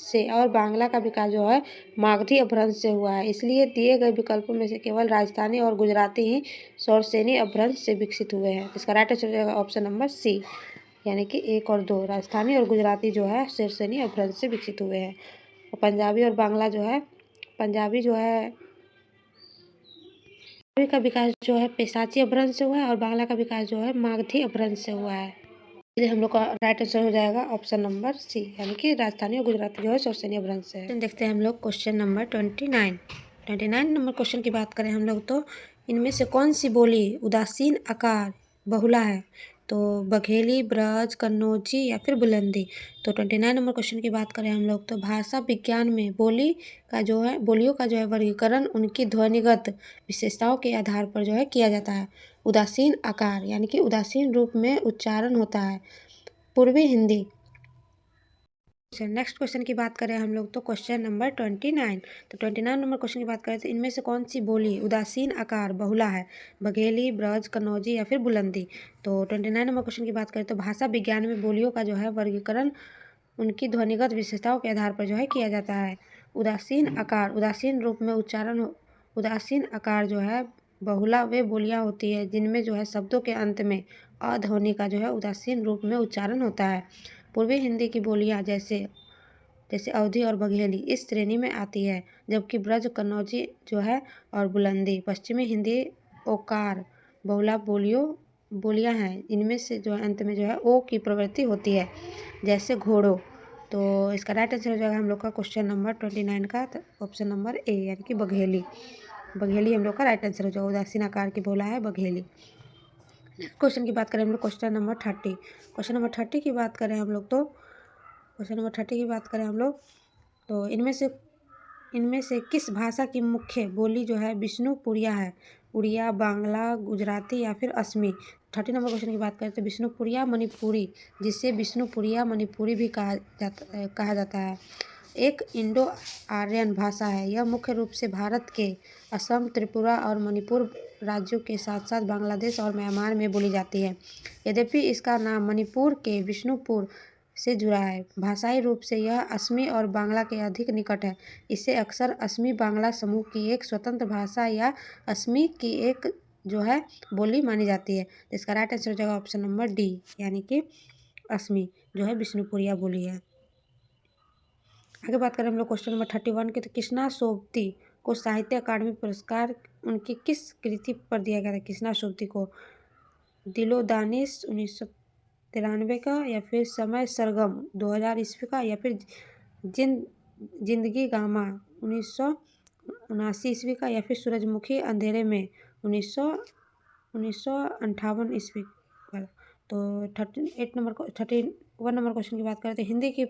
से और बांग्ला का विकास जो है मागधी अपभ्रंश से हुआ है। इसलिए दिए गए विकल्पों में से केवल राजस्थानी और गुजराती ही स्वर श्रेणी अपभ्रंश से विकसित हुए हैं। इसका राइट आंसर हो जाएगा ऑप्शन नंबर सी, यानी कि 1 और 2 राजस्थानी और गुजराती जो है स्वर श्रेणी अपभ्रंश से विकसित हुए हैं। और पंजाबी और बांग्ला जो है, पंजाबी का विकास जो है पेशाची अपभ्रंश से हुआ है और बांग्ला का विकास जो है मागधी अपभ्रंश से हुआ है। इसलिए हम लोग का राइट आंसर हो जाएगा ऑप्शन नंबर सी, यानी कि राजस्थानी और गुजराती जो है स्वर श्रेणी अपभ्रंश से है। देखते हैं हम लोग क्वेश्चन नंबर 29 नंबर क्वेश्चन की बात करें हम लोग तो इनमें से कौन सी बोली उदासीन आकार बहुला है। तो बघेली, ब्रज, कन्नौजी या फिर बुलंदी। तो 29 नंबर क्वेश्चन की बात करें हम लोग तो भाषा विज्ञान में बोलियों का जो है वर्गीकरण उनकी ध्वनिगत विशेषताओं के आधार पर जो है किया जाता है। उदासीन आकार यानी कि उदासीन रूप में उच्चारण होता है। पूर्वी हिंदी। नेक्स्ट क्वेश्चन की बात करें हम लोग तो क्वेश्चन नंबर 29। तो 29 नंबर क्वेश्चन की बात करें तो इनमें से कौन सी बोली उदासीन आकार बहुला है। बघेली, ब्रज, कन्नौजी या फिर बुलंदी। तो 29 नंबर क्वेश्चन की बात करें तो भाषा विज्ञान में बोलियों का जो है वर्गीकरण उनकी ध्वनिगत विशेषताओं के आधार पर जो है किया जाता है। उदासीन आकार उदासीन रूप में उच्चारण, उदासीन आकार जो है बहुला वे बोलियां होती है जिनमें जो है शब्दों के अंत में अ ध्वनि का जो है उदासीन रूप में उच्चारण होता है। पूर्वी हिंदी की बोलियां जैसे जैसे अवधी और बघेली इस श्रेणी में आती है, जबकि ब्रज कन्नौजी जो है और बुलंदी पश्चिमी हिंदी ओकार बहुला बोलियां हैं। इनमें से जो है अंत में जो है ओ की प्रवृत्ति होती है, जैसे घोड़ों। तो इसका राइट आंसर हो जाएगा हम लोग का क्वेश्चन नंबर 29 का ऑप्शन नंबर ए, यानी कि बघेली। बघेली हम लोग का राइट आंसर हो जाएगा। उदासीन आकार की बोला है बघेली। क्वेश्चन की बात करें हम लोग, क्वेश्चन नंबर 30। क्वेश्चन नंबर 30 की बात करें हम लोग तो क्वेश्चन नंबर 30 की बात करें हम लोग तो इनमें से किस भाषा की मुख्य बोली जो है विष्णुपुरिया है? उड़िया, बांग्ला, गुजराती या फिर असमी? 30 नंबर क्वेश्चन की बात करें तो विष्णुपुरिया मणिपुरी, जिसे विष्णुपुरिया मणिपुरी भी कहा जाता है, एक इंडो आर्यन भाषा है। यह मुख्य रूप से भारत के असम, त्रिपुरा और मणिपुर राज्यों के साथ साथ बांग्लादेश और म्यांमार में बोली जाती है। यद्यपि इसका नाम मणिपुर के विष्णुपुर से जुड़ा है, भाषाई रूप से यह असमी और बांग्ला के अधिक निकट है। इसे अक्सर असमी बांग्ला समूह की एक स्वतंत्र भाषा या असमी की एक जो है बोली मानी जाती है। तो इसका राइट आंसर हो जाएगा ऑप्शन नंबर डी, यानी कि असमी जो है विष्णुपुरिया बोली है। आगे बात करें हम लोग क्वेश्चन नंबर 31 की, तो कृष्णा सोबती को साहित्य अकादमी पुरस्कार उनकी किस कृति पर दिया गया था? कृष्णा सोबती को दिलो दानिश 1993 का, या फिर समय सरगम 2000 ईस्वी का, या फिर जिंदगी गामा 1979 ईस्वी का, या फिर सूरजमुखी अंधेरे में 1958 ईस्वी का। तो 31 नंबर क्वेश्चन की बात करें तो हिंदी की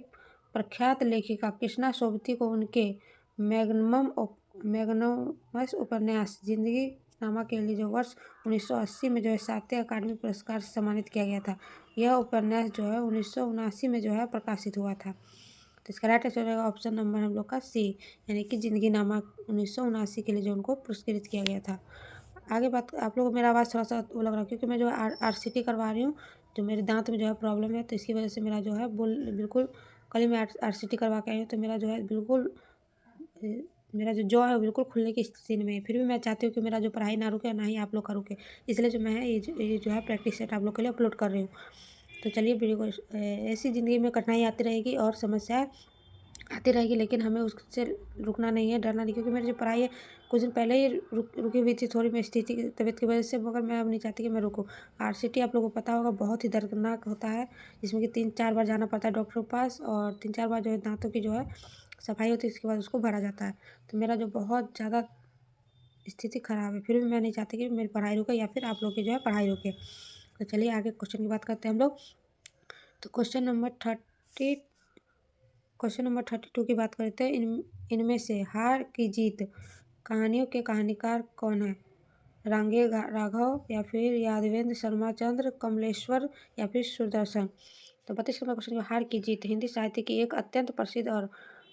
प्रख्यात लेखिका कृष्णा सोबती को उनके मैग्नमस उपन्यास जिंदगी नामा के लिए जो वर्ष 1980 में जो है साहित्य अकादमी पुरस्कार से सम्मानित किया गया था। यह उपन्यास जो है 1979 में जो है प्रकाशित हुआ था। तो इसका राइट आंसर रहेगा ऑप्शन नंबर हम लोग का सी, यानी कि जिंदगी नामा 1979 के लिए जो उनको पुरस्कृत किया गया था। आगे बात, आप लोगों को मेरा आवाज़ थोड़ा सा वो लग रहा है क्योंकि मैं जो RCT करवा रही हूँ, जो मेरे दांत में जो है प्रॉब्लम है, तो इसकी वजह से मेरा जो है बिल्कुल कल ही मैं RCT करवा के आई हूँ, तो मेरा जो है बिल्कुल मेरा जो जॉ है वो बिल्कुल खुलने की स्थिति में है। फिर भी मैं चाहती हूँ कि मेरा जो पढ़ाई ना रुके, ना ही आप लोग का रुके, इसलिए जो मैं ये जो है प्रैक्टिस सेट आप लोग के लिए अपलोड कर रही हूँ। तो चलिए वीडियो को, ऐसी ज़िंदगी में कठिनाई आती रहेगी और समस्याएं आती रहेगी, लेकिन हमें उससे रुकना नहीं है, डरना नहीं, क्योंकि मेरी जो पढ़ाई है कुछ दिन पहले ही रुकी हुई थी थोड़ी, मैं स्थिति तबीयत की वजह से, मगर मैं अब नहीं चाहती कि मैं रुकूँ। RCT आप लोगों को पता होगा बहुत ही दर्दनाक होता है, जिसमें कि 3-4 बार जाना पड़ता है डॉक्टर के पास, और 3-4 बार जो है दांतों की जो है सफाई होती है, इसके बाद उसको भरा जाता है। तो मेरा जो बहुत ज़्यादा स्थिति ख़राब है, फिर भी मैं नहीं चाहती कि मेरी पढ़ाई रुके या फिर आप लोग की जो है पढ़ाई रुके। तो चलिए आगे क्वेश्चन की बात करते हैं हम लोग। तो क्वेश्चन नंबर 32 की बात करते हैं। इनमें से हार की जीत कहानियों के कहानीकार कौन है? रांगे राघव, या फिर यादवेंद्र शर्मा चंद्र, कमलेश्वर, या फिर सुदर्शन? तो 32 नंबर क्वेश्चन, हार की जीत हिंदी साहित्य की एक अत्यंत प्रसिद्ध और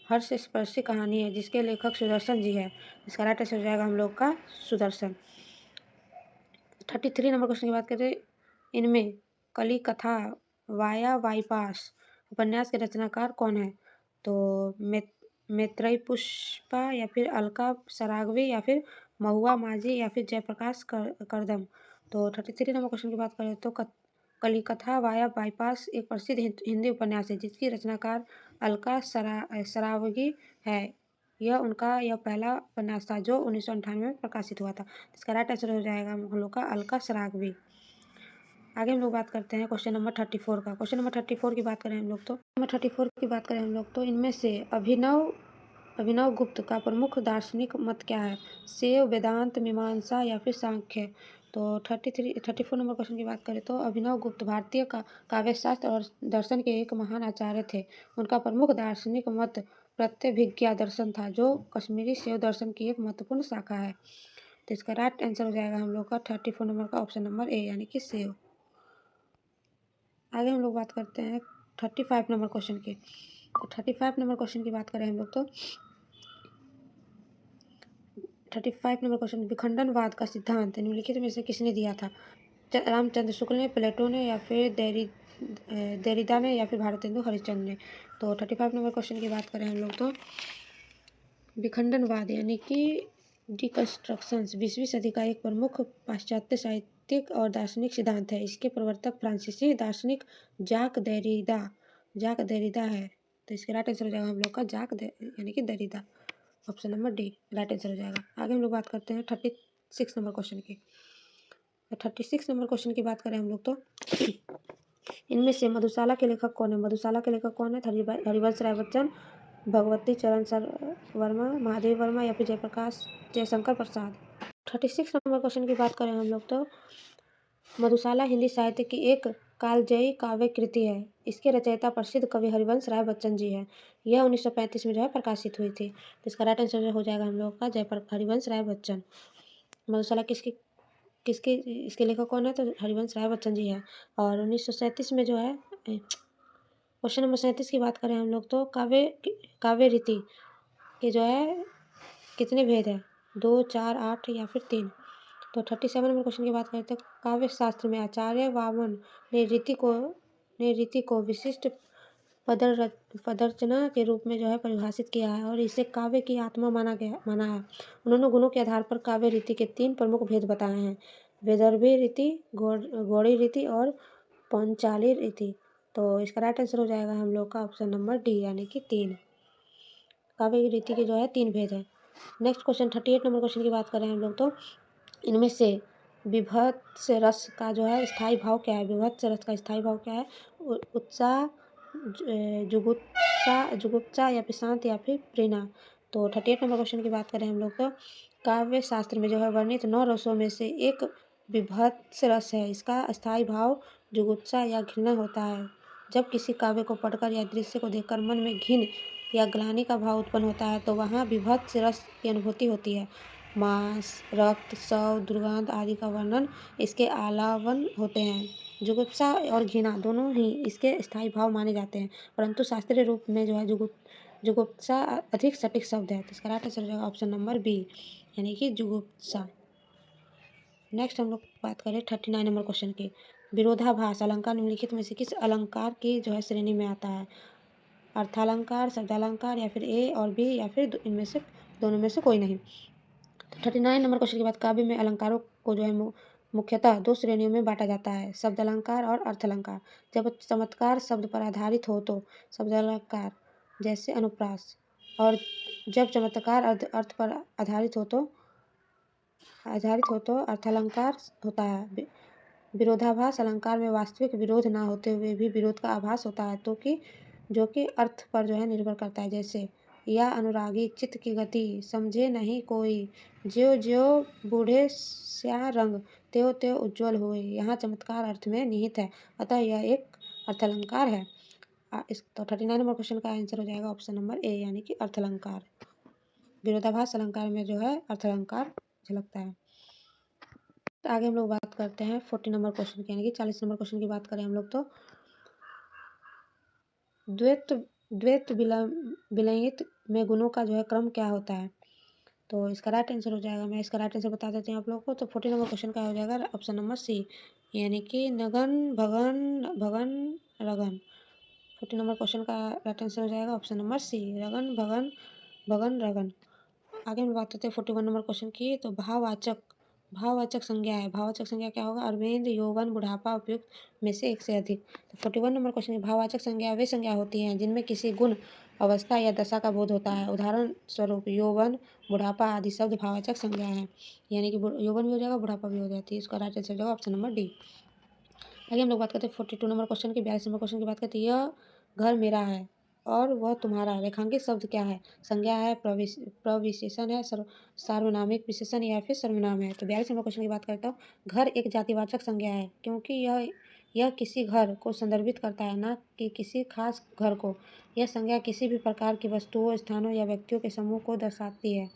हर्षस्पर्शी कहानी है जिसके लेखक सुदर्शन जी है। इसका राइट आंसर हो जाएगा हम लोग का सुदर्शन। 33 नंबर क्वेश्चन की बात करें, इनमें कली कथा वाया बाईपास उपन्यास के रचनाकार कौन है? तो मैत्रेयी पुष्पा, या फिर अलका सरागवी, या फिर महुआ माझी, या फिर जयप्रकाश करदम? तो 33 नंबर क्वेश्चन की बात करें तो कलिकथा वाया बाईपास एक प्रसिद्ध हिंदी उपन्यास है जिसकी रचनाकार अलका सरावगी है। यह पहला उपन्यास था जो 1998 में प्रकाशित हुआ था। इसका राइट आंसर हो जाएगा हम लोग का अलका सरावगी। आगे हम लोग बात करते हैं क्वेश्चन नंबर 34 का। क्वेश्चन नंबर 34 की बात करें हम लोग तो इनमें से अभिनव गुप्त का प्रमुख दार्शनिक मत क्या है? शैव, वेदांत, मीमांसा, या फिर सांख्य? तो 34 नंबर क्वेश्चन की बात करें तो अभिनव गुप्त भारतीय काव्यशास्त्र और दर्शन के एक महान आचार्य थे। उनका प्रमुख दार्शनिक मत प्रत्यभिज्ञा दर्शन था, जो कश्मीरी शैव दर्शन की एक महत्वपूर्ण शाखा है। तो इसका राइट आंसर हो जाएगा हम लोग का 34 नंबर का ऑप्शन नंबर ए, यानी कि शैव। आगे हम लोग बात करते हैं 35 नंबर क्वेश्चन की। तो 35 नंबर क्वेश्चन की बात करें हम लोग तो 35 नंबर क्वेश्चन, विखंडनवाद का सिद्धांत निम्नलिखित में से किसने दिया था? रामचंद्र शुक्ल ने, प्लेटो ने, या फिर देरिदा ने, या फिर भारतेंदु हरिश्चंद्र ने? तो 35 नंबर क्वेश्चन की बात करें हम लोग तो विखंडनवाद यानी कि डिकंस्ट्रक्शंस 20वीं सदी का एक प्रमुख पाश्चात्य साहित्यिक और दार्शनिक सिद्धांत है। इसके प्रवर्तक फ्रांसीसी दार्शनिक जाक देरिदा है। तो इसका राइट आंसर हो जाएगा हम लोग का यानी कि दरिदा। Option number D right answer हो जाएगा। आगे हम लोग बात करते हैं 36 नंबर क्वेश्चन की। 36 नंबर क्वेश्चन की बात करें हम लोग तो इनमें से मधुशाला के लेखक कौन है? मधुशाला के लेखक कौन है? हरिवंश राय बच्चन, भगवती चरण वर्मा, महादेव वर्मा या फिर जयशंकर प्रसाद। 36 नंबर क्वेश्चन की बात करें हम लोग तो मधुशाला हिंदी साहित्य की एक कालजयी काव्य कृति है। इसके रचयिता प्रसिद्ध कवि हरिवंश राय बच्चन जी है। यह 1935 में जो है प्रकाशित हुई थी। तो इसका राइट आंसर हो जाएगा हम लोग का हरिवंश राय बच्चन। मधुशाला किसके इसके लेखक कौन है? तो हरिवंश राय बच्चन जी है। और 1937 में जो है क्वेश्चन नंबर 37 की बात करें हम लोग तो काव्य रीति के जो है कितने भेद है? 2, 4, 8 या फिर 3। तो 37 नंबर क्वेश्चन की बात करें तो काव्य शास्त्र में आचार्य वामन ने रीति को विशिष्ट पदरचना के रूप में जो है परिभाषित किया है और इसे काव्य की आत्मा माना है। उन्होंने गुणों के आधार पर काव्य रीति के 3 प्रमुख भेद बताए हैं: वैदर्भी रीति, गौड़ी रीति और पांचाली रीति। तो इसका राइट आंसर हो जाएगा हम लोग का ऑप्शन नंबर डी यानी कि 3। काव्य रीति के जो है 3 भेद है। नेक्स्ट क्वेश्चन 38 नंबर क्वेश्चन की बात करें हम लोग तो इनमें से विभत्स रस का जो है स्थायी भाव क्या है? विभत्स रस का स्थायी भाव क्या है? उत्साह, जुगुप्सा या फिर शांत या फिर प्रेरणा। तो 38 नंबर क्वेश्चन की बात करें हम लोग तो काव्य शास्त्र में जो है वर्णित 9 रसों में से एक विभत्स रस है। इसका स्थायी भाव जुगुप्सा या घृणा होता है। जब किसी काव्य को पढ़कर या दृश्य को देखकर मन में घिन या ग्लानि का भाव उत्पन्न होता है तो वहाँ विभत्स रस की अनुभूति होती है। मांस, रक्त, शव, दुर्गंध आदि का वर्णन इसके अलावन होते हैं। जुगुप्सा और घृणा दोनों ही इसके स्थायी भाव माने जाते हैं, परंतु शास्त्रीय रूप में जो है जुगुप्सा अधिक सटीक शब्द है। तो इसका राइट आंसर हो जाएगा ऑप्शन नंबर बी यानी कि जुगुप्सा। नेक्स्ट हम लोग बात करें 39 नंबर क्वेश्चन की। विरोधाभास अलंकार निम्नलिखित में से किस अलंकार की जो है श्रेणी में आता है? अर्थालंकार, शब्दालंकार या फिर ए और बी या फिर इनमें से दोनों में से कोई नहीं। 39 नंबर क्वेश्चन के बाद काव्य में अलंकारों को जो है मुख्यतः 2 श्रेणियों में बांटा जाता है: शब्दालंकार और अर्थालंकार। जब चमत्कार शब्द पर आधारित हो तो शब्दालंकार जैसे अनुप्रास, और जब चमत्कार अर्थ पर आधारित हो तो अर्थालंकार होता है। विरोधाभास अलंकार में वास्तविक विरोध ना होते हुए भी विरोध का आभास होता है जो कि अर्थ पर जो है निर्भर करता है। जैसे या अनुरागी चित्त की गति समझे नहीं कोई, ज्यो ज्यो बूढ़े स्या रंग, त्यों त्यों उज्ज्वल हुए। यहाँ चमत्कार अर्थ में निहित है, अतः यह एक अर्थालंकार है। इस तो 39 नंबर क्वेश्चन का आंसर हो जाएगा ऑप्शन नंबर ए यानी कि अर्थालंकार। विरोधाभास अलंकार में जो है अर्थालंकार झलकता है। तो आगे हम लोग बात करते हैं 40 नंबर क्वेश्चन की यानी कि 40 नंबर क्वेश्चन की बात करें हम लोग तो द्वैत विलयित में गुणों का जो है क्रम क्या होता है? तो इसका राइट आंसर हो जाएगा, मैं इसका राइट आंसर बता देती हूँ आप लोगों को। तो 40 नंबर क्वेश्चन का हो जाएगा ऑप्शन नंबर सी यानी कि नगन भगन रगन। 40 नंबर क्वेश्चन का राइट आंसर हो जाएगा ऑप्शन नंबर सी रगन भगन रगन। आगे हम बात करते हैं 41 नंबर क्वेश्चन की। तो भाववाचक संज्ञा है। भाववाचक संज्ञा क्या होगा? अरविंद, यौवन, बुढ़ापा, उपयुक्त में से एक से अधिक। तो 41 नंबर क्वेश्चन की भाववाचक संज्ञा वे संज्ञा होती हैं जिनमें किसी गुण, अवस्था या दशा का बोध होता है। उदाहरण स्वरूप यौवन, बुढ़ापा आदि शब्द भाववाचक संज्ञा है। यानी कि यौवन भी हो जाएगा, बुढ़ापा भी हो जाती है। इसका राइट आंसर हो जाएगा ऑप्शन नंबर डी। आगे हम लोग बात करते हैं 42 नंबर क्वेश्चन की। 42 नंबर क्वेश्चन की बात करते हैं यह घर मेरा है और वह तुम्हारा। रेखांकित शब्द क्या है? संज्ञा है, प्रविशेषण है, सार्वनामिक विशेषण या फिर सर्वनाम है। तो 42 नंबर क्वेश्चन की बात करता हूँ। घर एक जातिवाचक संज्ञा है क्योंकि यह किसी घर को संदर्भित करता है, ना कि किसी खास घर को। यह संज्ञा किसी भी प्रकार की वस्तुओं, स्थानों या व्यक्तियों के समूह को दर्शाती है,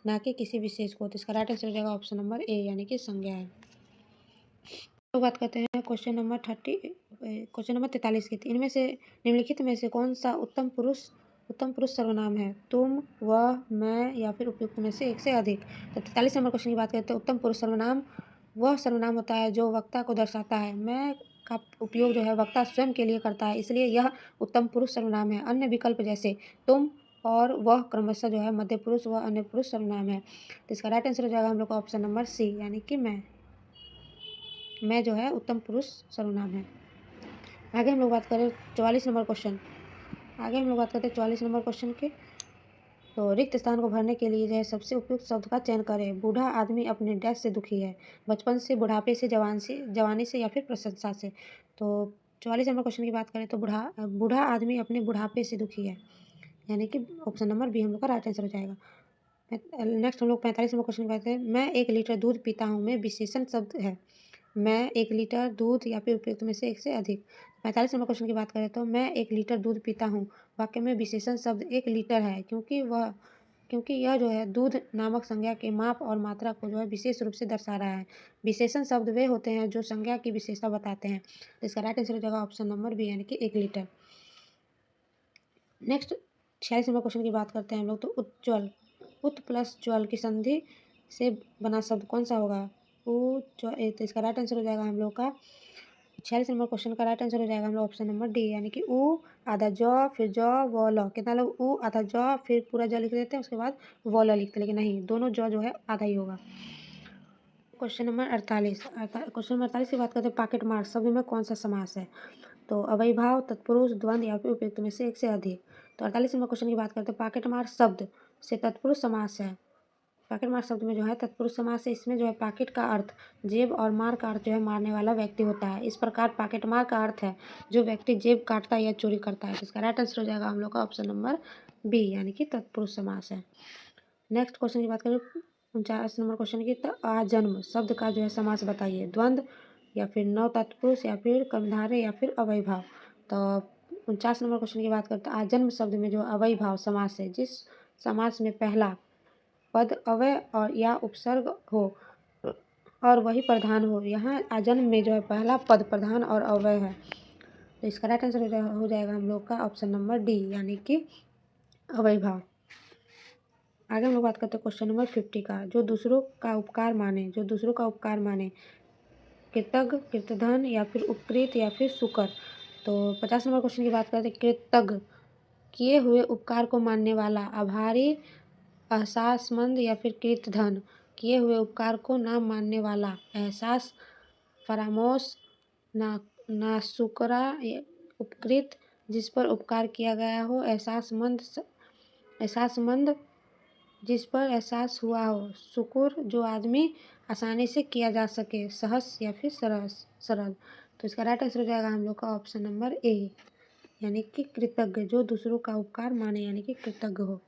ना कि किसी विशेष को। तो इसका राइट आंसर हो जाएगा ऑप्शन नंबर ए यानी कि संज्ञा है। तो बात करते हैं क्वेश्चन नंबर 43 की। इनमें से निम्नलिखित में से कौन सा उत्तम पुरुष सर्वनाम है? तुम, वह, मैं या फिर उपयुक्त में से एक से अधिक। तो 43 नंबर क्वेश्चन की बात करते हैं। उत्तम पुरुष सर्वनाम वह सर्वनाम होता है जो वक्ता को दर्शाता है। मैं का उपयोग जो है वक्ता स्वयं के लिए करता है, इसलिए यह उत्तम पुरुष सर्वनाम है। अन्य विकल्प जैसे तुम, और वह क्रमशः जो है मध्य पुरुष व अन्य पुरुष सर्वनाम है। तो इसका राइट आंसर हो जाएगा हम लोग का ऑप्शन नंबर सी, यानी कि मैं जो है उत्तम पुरुष सर्वनाम है। आगे हम लोग बात करें 44 नंबर क्वेश्चन। आगे हम लोग बात करते हैं 44 नंबर क्वेश्चन के। तो रिक्त स्थान को भरने के लिए जो है सबसे उपयुक्त शब्द का चयन करें। बूढ़ा आदमी अपने डैश से दुखी है, बचपन से, बुढ़ापे से, जवानी से या फिर प्रशंसा से। तो 44 नंबर क्वेश्चन की बात करें तो बूढ़ा आदमी अपने बुढ़ापे से दुखी है, यानी कि ऑप्शन नंबर बी हम लोग का राइट आंसर हो जाएगा। नेक्स्ट हम लोग 45 नंबर क्वेश्चन की बात करें। मैं 1 लीटर दूध पीता हूँ में विशेषण शब्द है। मैं 1 लीटर दूध या फिर उपयुक्त में से एक से अधिक। 45 नंबर क्वेश्चन की बात करें तो मैं 1 लीटर दूध पीता हूँ वाक्य में विशेषण शब्द 1 लीटर है, क्योंकि यह जो है दूध नामक संज्ञा के माप और मात्रा को जो है विशेष रूप से दर्शा रहा है। विशेषण शब्द वे होते हैं जो संज्ञा की विशेषता बताते हैं। तो इसका राइट आंसर हो जाएगा ऑप्शन नंबर बी, यानी कि 1 लीटर। नेक्स्ट 46 नंबर क्वेश्चन की बात करते हैं हम लोग। तो उज्ज्वल, उत प्लस ज्वल की संधि से बना शब्द कौन सा होगा? तो इसका राइट आंसर हो जाएगा हम लोग का 46 नंबर क्वेश्चन का राइट आंसर हो जाएगा हम लोग ऑप्शन नंबर डी, यानी कि उ आधा ज फिर ज व ल। कितना लोग उ आधा ज फिर पूरा ज लिख देते हैं, उसके बाद व ल लिखते हैं, लेकिन नहीं, दोनों ज जो है आधा ही होगा। Question number 48। क्वेश्चन नंबर 48 की बात करते हैं पॉकेट मार शब्द में कौन सा समास है? तो अव्ययीभाव, तत्पुरुष, द्वंद्व या फिर उपयुक्त में से एक से अधिक। तो 48 नंबर क्वेश्चन की बात करते हैं पॉकेट मार शब्द से तत्पुरुष समास है। पॉकेट मार शब्द में जो है तत्पुरुष समास है। इसमें जो है पॉकेट का अर्थ जेब और मार का अर्थ जो है मारने वाला व्यक्ति होता है। इस प्रकार पॉकेट मार का अर्थ है जो व्यक्ति जेब काटता है या चोरी करता है। तो इसका राइट आंसर हो जाएगा हम लोग का ऑप्शन नंबर बी, यानी कि तत्पुरुष समास है। नेक्स्ट क्वेश्चन की बात करें 49 नंबर क्वेश्चन की। तो आजन्म शब्द का जो है समास बताइए। द्वंद्व या फिर नव तत्पुरुष या फिर कर्मधारय या फिर अव्ययीभाव। तो 49 नंबर क्वेश्चन की बात करते हैं आजन्म शब्द में जो अव्ययीभाव समास है, जिस समास में पहला पद अव्यय और या उपसर्ग हो और वही प्रधान हो। यहाँ आजन्म में जो है पहला पद प्रधान और अव्यय है। तो इसका राइट आंसर हो जाएगा हम लोग का ऑप्शन नंबर डी, यानी कि अव्ययीभाव। आगे हम लोग बात करते हैं क्वेश्चन नंबर 50 का। जो दूसरों का उपकार माने, कृतज्ञ, कृतधन या फिर उपकृत या फिर शुकर। तो 50 नंबर क्वेश्चन की बात करते हैं कृतज्ञ, किए हुए उपकार को मानने वाला, आभारी, एहसासमंद या फिर कृतधन, किए हुए उपकार को ना मानने वाला, एहसास, फरामोश, नाशुक्रा, उपकृत, जिस पर उपकार किया गया हो, एहसासमंद, जिस पर एहसास हुआ हो, शुक्र, जो आदमी आसानी से किया जा सके, सहज या फिर सरल। तो इसका राइट आंसर हो जाएगा हम लोग का ऑप्शन नंबर ए, यानी कि कृतज्ञ, जो दूसरों का उपकार माने, यानी कि कृतज्ञ हो।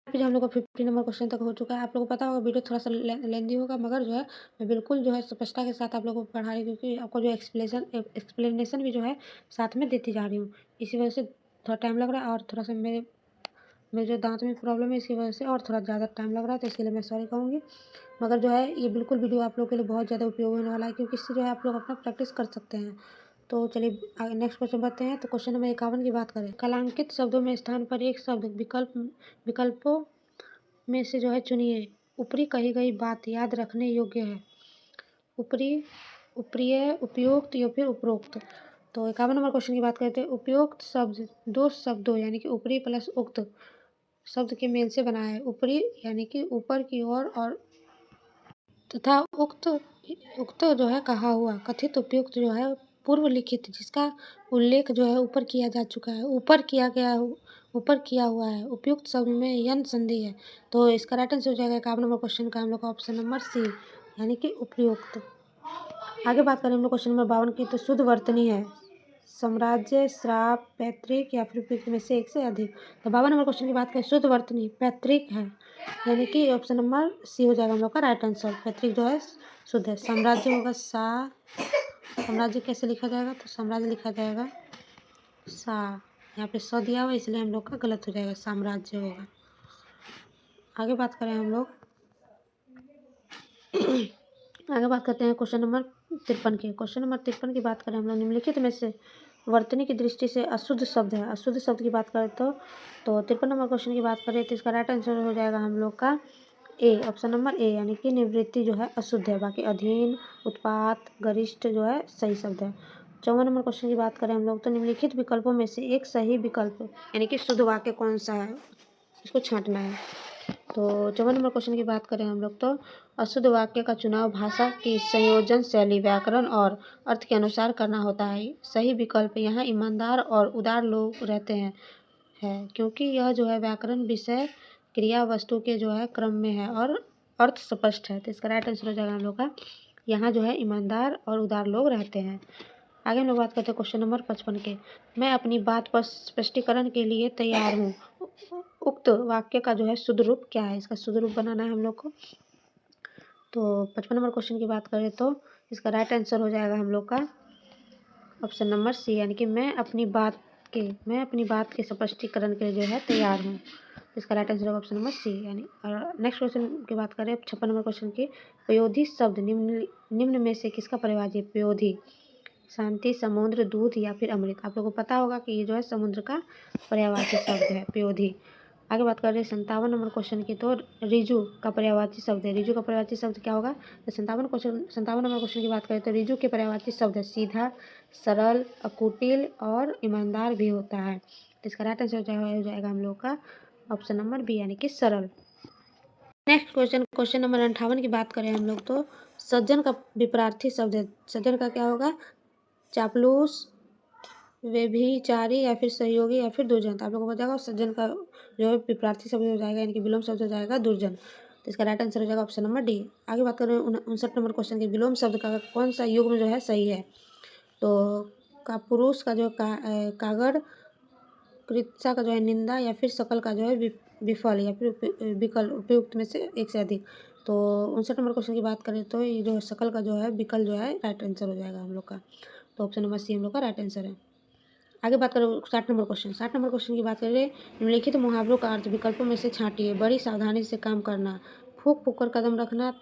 फिर हम लोग का 50 नंबर क्वेश्चन तक हो चुका है। आप लोगों को पता होगा वीडियो थोड़ा सा लेंदी होगा, मगर जो है मैं बिल्कुल जो है स्पष्टता के साथ आप लोगों को पढ़ा रही हूँ, क्योंकि आपको जो एक्सप्लेनेशन भी जो है साथ में देती जा रही हूँ। इसी वजह से थोड़ा टाइम लग रहा है, और थोड़ा सा मेरे जो दांत में प्रॉब्लम है, इसकी वजह से और थोड़ा ज़्यादा टाइम लग रहा है, तो इसके लिए मैं सॉरी कहूँगी। मगर जो है ये बिल्कुल वीडियो आप लोग के लिए बहुत ज़्यादा उपयोग होने वाला है, क्योंकि इससे जो है आप लोग अपना प्रैक्टिस कर सकते हैं। तो चलिए आगे नेक्स्ट क्वेश्चन बढ़ते हैं। तो क्वेश्चन नंबर 51 की बात करें। कलांकित शब्दों में स्थान पर एक शब्द विकल्पों में से जो है चुनिए। ऊपरी कही गई बात याद रखने योग्य है। ऊपरी, उपरीय, उपयुक्त या फिर उपरोक्त। तो 51 नंबर क्वेश्चन की बात करते हैं। उपयुक्त शब्द दो शब्दों यानी कि ऊपरी प्लस उक्त शब्द के मेल से बना है। ऊपरी यानी कि ऊपर की ओर और तथा उक्त जो है कहा हुआ। कथित उपयुक्त जो है पूर्व लिखित जिसका उल्लेख जो है ऊपर किया जा चुका है, ऊपर किया हुआ है। उपयुक्त शब्द में यन संधि है। तो इसका राइट आंसर हो जाएगा 51 नंबर क्वेश्चन का हम लोग का ऑप्शन नंबर सी, यानी कि उपयुक्त। आगे बात करें हम लोग क्वेश्चन नंबर 52 की। तो शुद्ध वर्तनी है साम्राज्य, श्राप, पैतृक या फिर उपयुक्त में से एक से अधिक। तो 52 नंबर क्वेश्चन की बात करें शुद्ध वर्तनी पैतृक है, यानी कि ऑप्शन नंबर सी हो जाएगा हम लोग का राइट आंसर। पैतृक जो है शुद्ध है। साम्राज्य होगा साम्राज्य कैसे लिखा जाएगा? तो साम्राज्य लिखा जाएगा यहाँ पे स दिया हुआ, इसलिए हम लोग का गलत हो जाएगा, साम्राज्य होगा। आगे बात करें हम लोग आगे बात करते हैं क्वेश्चन नंबर 53 की। क्वेश्चन नंबर 53 की बात करें हम लोग। निम्नलिखित में से वर्तनी की दृष्टि से अशुद्ध शब्द है। अशुद्ध शब्द की बात करें तो 53 नंबर क्वेश्चन की बात करें तो इसका राइट आंसर हो जाएगा हम लोग का ए, ऑप्शन नंबर ए, यानी कि निवृत्ति जो है अशुद्ध है। बाकी अधीन, उत्पात, गरिष्ठ जो है सही शब्द है। 54 नंबर क्वेश्चन की बात करें हम लोग तो निम्नलिखित विकल्पों में से एक सही विकल्प यानी कि शुद्ध वाक्य कौन सा है? इसको छांटना है। तो 54 नंबर क्वेश्चन की बात करें हम लोग तो अशुद्ध वाक्य का चुनाव भाषा की संयोजन शैली व्याकरण और अर्थ के अनुसार करना होता है। सही विकल्प यहाँ ईमानदार और उदार लोग रहते हैं है, क्योंकि यह जो है व्याकरण विषय क्रिया वस्तु के जो है क्रम में है और अर्थ स्पष्ट है। तो इसका राइट आंसर हो जाएगा हम लोग का यहाँ जो है ईमानदार और उदार लोग रहते हैं। आगे हम लोग बात करते हैं क्वेश्चन नंबर 55 के। मैं अपनी बात पर स्पष्टीकरण के लिए तैयार हूँ। उक्त वाक्य का जो है शुद्ध रूप क्या है? इसका शुद्ध रूप बनाना है हम लोग को। तो 55 नंबर क्वेश्चन की बात करें तो इसका राइट आंसर हो जाएगा हम लोग का ऑप्शन नंबर सी, यानी कि मैं अपनी बात के स्पष्टीकरण के लिए जो है तैयार हूँ। इसका राइट आंसर होगा ऑप्शन नंबर सी। यानी और नेक्स्ट क्वेश्चन की बात करें 56 नंबर क्वेश्चन की। पयोधी शब्द निम्न में से किसका पर्यायवाची? पयोधी शांति, समुद्र, दूध या फिर अमृत। आप लोगों को पता होगा कि ये जो है समुद्र का पर्यायवाची शब्द है पयोधी। आगे बात कर रहे हैं 57 नंबर क्वेश्चन की। तो रिजु का पर्यायवाची शब्द है। रिजु का पर्यायवाची शब्द क्या होगा? तो 57 नंबर क्वेश्चन की बात करें तो रिजु के पर्यायवाची शब्द है सीधा, सरल, अकुटिल और ईमानदार भी होता है। तो इसका राइट आंसर हो जाएगा हम लोग का ऑप्शन नंबर बी, यानी कि सरल। नेक्स्ट क्वेश्चन नंबर 58 की बात करें हम लोग तो सज्जन का विपरीत शब्द है। सज्जन का क्या होगा? चापलूस, व्यभिचारी या फिर सहयोगी या फिर दुर्जन। तो आप लोगों को बताएगा सज्जन का जो है विपरीत शब्द हो जाएगा, यानी कि विलोम शब्द हो जाएगा दुर्जन। तो इसका राइट आंसर हो जाएगा ऑप्शन नंबर डी। आगे बात करें 59 नंबर क्वेश्चन के। विलोम शब्द का कौन सा युग्म जो है सही है? तो कापुरुष का जो कागड़, कृत्सा का जो है निंदा या फिर सकल का जो है विफल या फिर विकल, उपयुक्त में से एक से अधिक। तो 59 नंबर क्वेश्चन की बात करें तो ये जो सकल का जो है विकल जो है राइट आंसर हो जाएगा हम लोग का। तो ऑप्शन नंबर सी हम लोग का राइट आंसर है। आगे बात करें 60 नंबर क्वेश्चन। 60 नंबर क्वेश्चन की बात करें निम्नलिखित मुहावरों का अर्थ विकल्पों में से छांटिए। बड़ी सावधानी से काम करना, फूक फूक कर कदम रखना,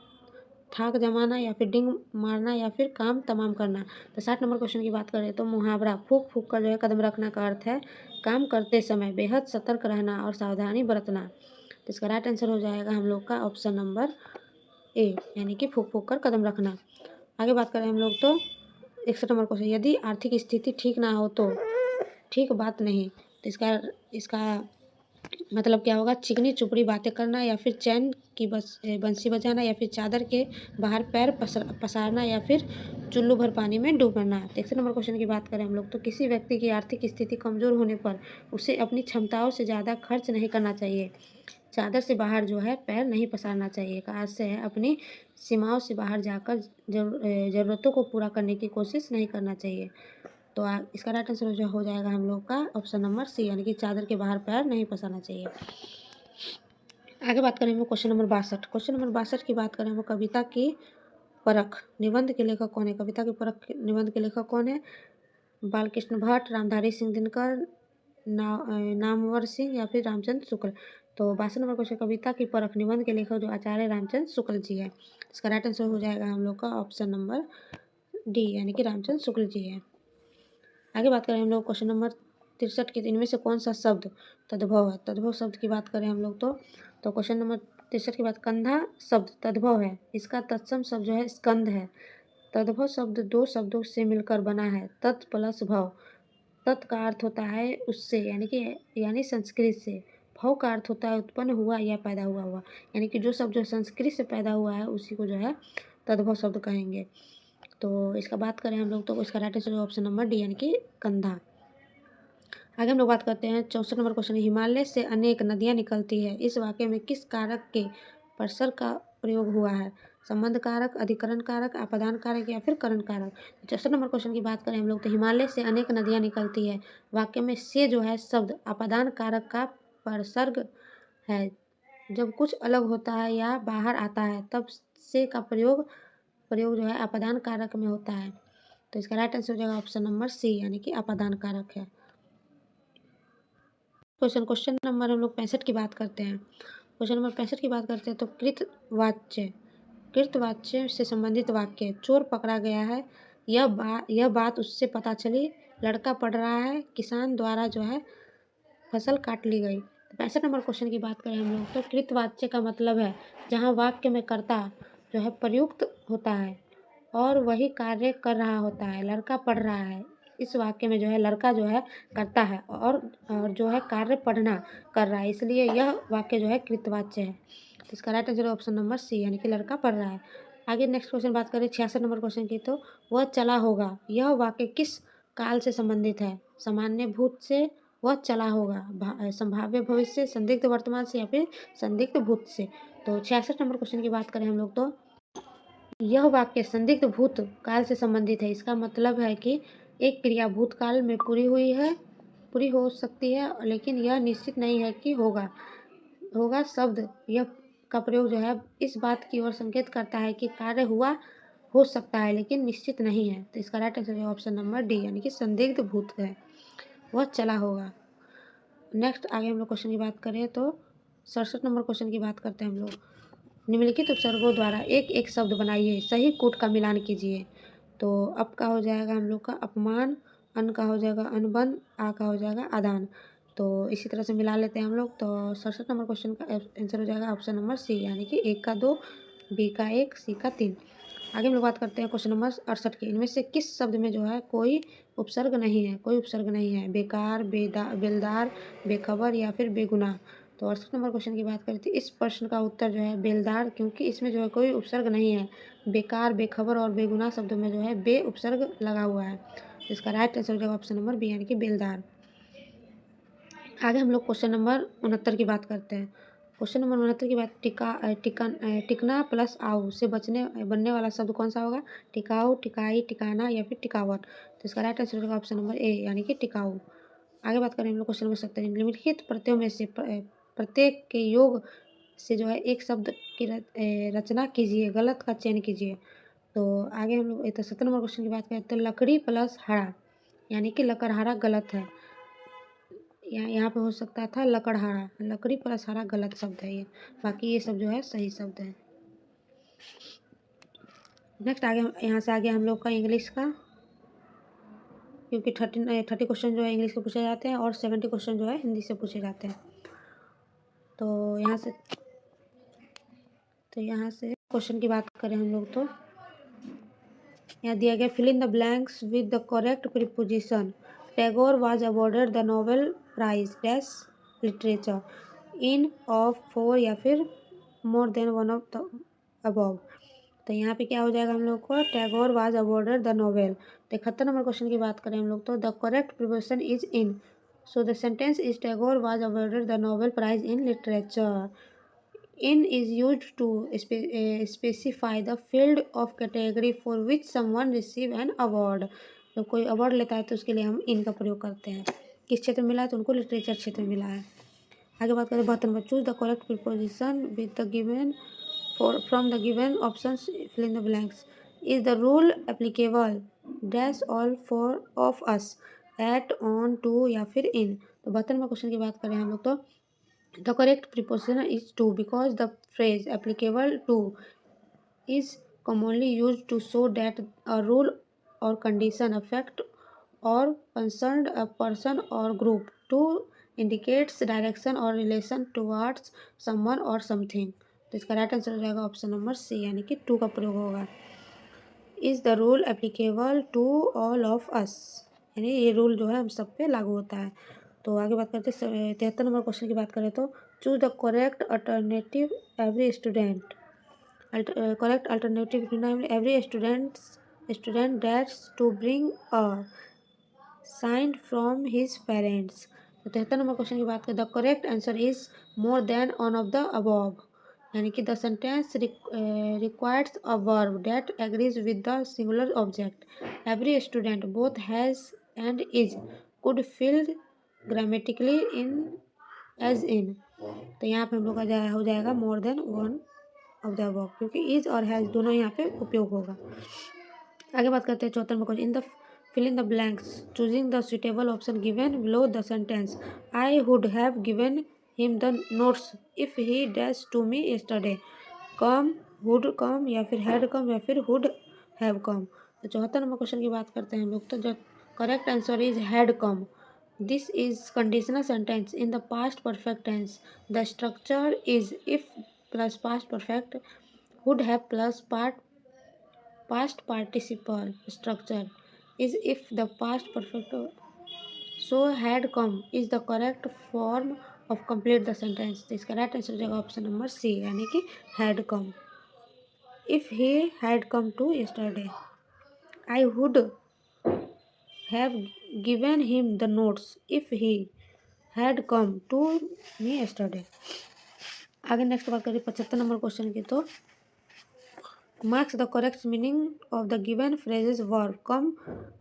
थाक जमाना या फिर डिंग मारना या फिर काम तमाम करना। तो 60 नंबर क्वेश्चन की बात करें तो मुहावरा फूक फूक कर जो है कदम रखना का अर्थ है काम करते समय बेहद सतर्क रहना और सावधानी बरतना। तो इसका राइट आंसर हो जाएगा हम लोग का ऑप्शन नंबर ए, यानी कि फूक फूक कर कदम रखना। आगे बात करें हम लोग तो 61 नंबर क्वेश्चन। यदि आर्थिक स्थिति ठीक ना हो तो ठीक बात नहीं। तो इसका मतलब क्या होगा? चिकनी चुपड़ी बातें करना या फिर चैन की बंसी बजाना या फिर चादर के बाहर पैर पसारना या फिर चुल्लू भर पानी में डूबना। 61 नंबर क्वेश्चन की बात करें हम लोग तो किसी व्यक्ति की आर्थिक स्थिति कमजोर होने पर उसे अपनी क्षमताओं से ज़्यादा खर्च नहीं करना चाहिए। चादर से बाहर जो है पैर नहीं पसारना चाहिए का अर्थ है अपनी सीमाओं से बाहर जाकर ज़रूरतों को पूरा करने की कोशिश नहीं करना चाहिए। तो इसका राइट आंसर हो जाएगा हम लोग का ऑप्शन नंबर सी, यानी कि चादर के बाहर पैर नहीं पसारना चाहिए। आगे बात करें हम लोग क्वेश्चन नंबर 62। क्वेश्चन नंबर 62 की बात करें हम लोग कविता की परख निबंध के लेखक कौन है? कविता की परख निबंध के लेखक कौन है? बालकृष्ण भट्ट, रामधारी सिंह दिनकर, नामवर सिंह या फिर रामचंद्र शुक्ल। तो 62 नंबर क्वेश्चन कविता की परख निबंध के लेखक जो आचार्य रामचंद्र शुक्ल जी है। इसका राइट आंसर हो जाएगा हम लोग का ऑप्शन नंबर डी, यानी कि रामचंद्र शुक्ल जी है। आगे बात करें हम लोग क्वेश्चन नंबर 63 के। इनमें से कौन सा शब्द तद्भव है? तद्भव शब्द की बात करें हम लोग तो क्वेश्चन नंबर 63 की बात कंधा शब्द तद्भव है। इसका तत्सम शब्द जो है स्कंद है। तद्भव शब्द दो शब्दों से मिलकर बना है, तत् प्लस भव। तत् का अर्थ होता है उससे, यानी संस्कृत से। भव का अर्थ होता है उत्पन्न हुआ या पैदा हुआ, यानी कि जो शब्द जो संस्कृत से पैदा हुआ है उसी को जो है तद्भव शब्द कहेंगे। तो इसका बात करें हम लोग तो इसका right answer option number D, यानी कि कंधा। आगे हम लोग बात करते हैं 64 नंबर क्वेश्चन। हिमालय से अनेक नदियां निकलती है, इस वाक्य में किस कारक के परसर का प्रयोग हुआ है? संबंध कारक, अधिकरण कारक, आपादान कारक या फिर करण कारक। 64 नंबर क्वेश्चन की बात करें हम लोग तो हिमालय से अनेक नदियां निकलती है, वाक्य में से जो है शब्द आपादान कारक का परसर्ग है। जब कुछ अलग होता है या बाहर आता है तब से का प्रयोग जो है आपादान कारक में होता है। तो इसका राइट आंसर हो जाएगा ऑप्शन नंबर सी, यानी कि आपादान कारक है। क्वेश्चन नंबर हम लोग 65 की बात करते हैं। क्वेश्चन नंबर 65 की बात करते हैं तो कृतवाच्य से संबंधित वाक्य। चोर पकड़ा गया है, यह बात उससे पता चली, लड़का पढ़ रहा है, किसान द्वारा जो है फसल काट ली गई। 65 नंबर क्वेश्चन की बात करें हम लोग तो कृतवाच्य का मतलब है जहाँ वाक्य में कर्ता जो है प्रयुक्त होता है और वही कार्य कर रहा होता है। लड़का पढ़ रहा है, इस वाक्य में जो है लड़का जो है करता है और जो है कार्य पढ़ना कर रहा है, इसलिए यह वाक्य जो है कृतवाच्य है। तो इसका right answer option number C, यानी कि लड़का पढ़ रहा है। आगे नेक्स्ट क्वेश्चन बात करें 66 नंबर क्वेश्चन की, तो वह चला होगा, यह वाक्य किस काल से संबंधित है? सामान्य भूत से, वह चला होगा, संभाव्य भविष्य से, संदिग्ध वर्तमान से, या फिर संदिग्ध भूत से। तो 66 नंबर क्वेश्चन की बात करें हम लोग, तो यह वाक्य संदिग्ध भूत काल से संबंधित है। इसका मतलब है कि एक क्रिया भूतकाल में पूरी हो सकती है, लेकिन यह निश्चित नहीं है कि होगा शब्द यह का प्रयोग जो है इस बात की ओर संकेत करता है कि कार्य हुआ हो सकता है लेकिन निश्चित नहीं है। तो इसका राइट आंसर है ऑप्शन नंबर डी, यानी कि संदिग्ध भूत है, वह चला होगा। नेक्स्ट आगे हम लोग क्वेश्चन की बात करें, तो 67 नंबर क्वेश्चन की बात करते हैं हम लोग। निम्नलिखित उपसर्गों द्वारा एक एक शब्द बनाइए, सही कूट का मिलान कीजिए। तो अप का हो जाएगा हम लोग का अपमान, अन का हो जाएगा अनबन, आ का हो जाएगा आदान। तो इसी तरह से मिला लेते हैं हम लोग। तो 67 नंबर क्वेश्चन का आंसर हो जाएगा ऑप्शन नंबर सी, यानी कि 1 का 2, बी का 1, सी का 3। आगे हम लोग बात करते हैं क्वेश्चन नंबर 68 की। इनमें से किस शब्द में जो है कोई उपसर्ग नहीं है? कोई उपसर्ग नहीं है। बेकार, बेलदार, बेखबर या फिर बेगुनाह। तो 68 नंबर क्वेश्चन की बात करें तो इस प्रश्न का उत्तर जो है बेलदार, क्योंकि इसमें जो है कोई उपसर्ग नहीं है। बेकार, बेखबर और बेगुनाह शब्दों में जो है बे उपसर्ग लगा हुआ है। तो इसका राइट आंसर हो जाएगा ऑप्शन नंबर बी, यानी कि बेलदार। आगे हम लोग क्वेश्चन नंबर 69 की बात करते हैं। क्वेश्चन नंबर 69 की बात टिकना प्लस आऊ से बनने वाला शब्द कौन सा होगा? टिकाऊ, टिकाई, टिकाना या फिर टिकावट। तो इसका राइट आंसर होगा ऑप्शन नंबर ए, यानी कि टिकाऊ। आगे बात करें हम लोग क्वेश्चन नंबर 70। निम्नलिखित प्रत्ययों में से प्रत्येक के योग से जो है एक शब्द की रचना कीजिए, गलत का चयन कीजिए। तो आगे हम लोग 70 नंबर क्वेश्चन की बात करें तो लकड़ी प्लस हरा, यानी कि लकड़हारा गलत है। यहाँ पे हो सकता था लकड़हारा, लकड़ी प्लस हरा गलत शब्द है ये, बाकी ये सब जो है सही शब्द है। नेक्स्ट आगे यहाँ से आगे हम लोग का इंग्लिश का, क्योंकि 30 क्वेश्चन जो है इंग्लिश के पूछे जाते हैं और 70 क्वेश्चन जो है हिंदी से पूछे जाते हैं। तो यहाँ से क्वेश्चन की बात करें हम लोग, तो यहाँ दिया गया fill in the blanks with the correct preposition. Tagore was awarded the Nobel prize dash literature, in, of, for या फिर more than one of the above. तो यहाँ पे क्या हो जाएगा हम लोग को? Tagore was awarded the Nobel. 71 number question की बात करें हम लोग, तो the correct preposition is in, so the sentence is Tagore was awarded the Nobel prize in literature. In is used to specify the field of category for which someone receive an award। जब कोई award लेता है तो उसके लिए हम इन का प्रयोग करते हैं। किस क्षेत्र में मिला है? तो उनको लिटरेचर क्षेत्र में मिला है। आगे बात करें 72 number, choose the correct preposition with the given from the given options, fill in the blanks. Is the rule applicable dash all for of us, at, on, to या फिर इन। तो 72 नंबर क्वेश्चन की बात करें हम लोग, तो the correct preposition is to, because the phrase applicable to is commonly used to show that a rule or condition affect or concerned a person or group. To indicates direction or relation towards someone or something। तो इसका right answer हो जाएगा option number C, यानी कि to का प्रयोग होगा। Is the rule applicable to all of us, यानी ये रूल जो है हम सब पे लागू होता है। तो आगे बात करते हैं 73 नंबर क्वेश्चन की बात करें, तो choose the correct alternative every student. Correct alternative every student that's to bring a sign from his parents. तो 73 नंबर क्वेश्चन की बात करें, the correct answer is more than one of the above, यानी कि the sentence requires a verb that agrees with the singular object. Every student both has and is could fill grammatically in as in. तो यहाँ पे हम लोग का हो जाएगा मोर than one of the above, क्योंकि इज और हैज दोनों यहाँ पे उपयोग होगा। आगे बात करते हैं 74 number, in the fill in the blanks, choosing the suitable option given below the sentence। I would have given him the notes if he dash to me yesterday। come, would come या फिर had come या फिर would have come। तो 74 number question की बात करते हैं हम लोग, तो जो correct answer is had come। This is conditional sentence in the past perfect tense. The structure is if plus past perfect, would have plus past participle structure, is if the past perfect so had come is the correct form of complete the sentence. तो इसका right answer हो जाएगा option number C, यानी कि had come. If he had come to yesterday I would have given him the notes if he had come to me yesterday. आगे next बात करें 75 number question की, तो marks the correct meaning of the given phrases verb come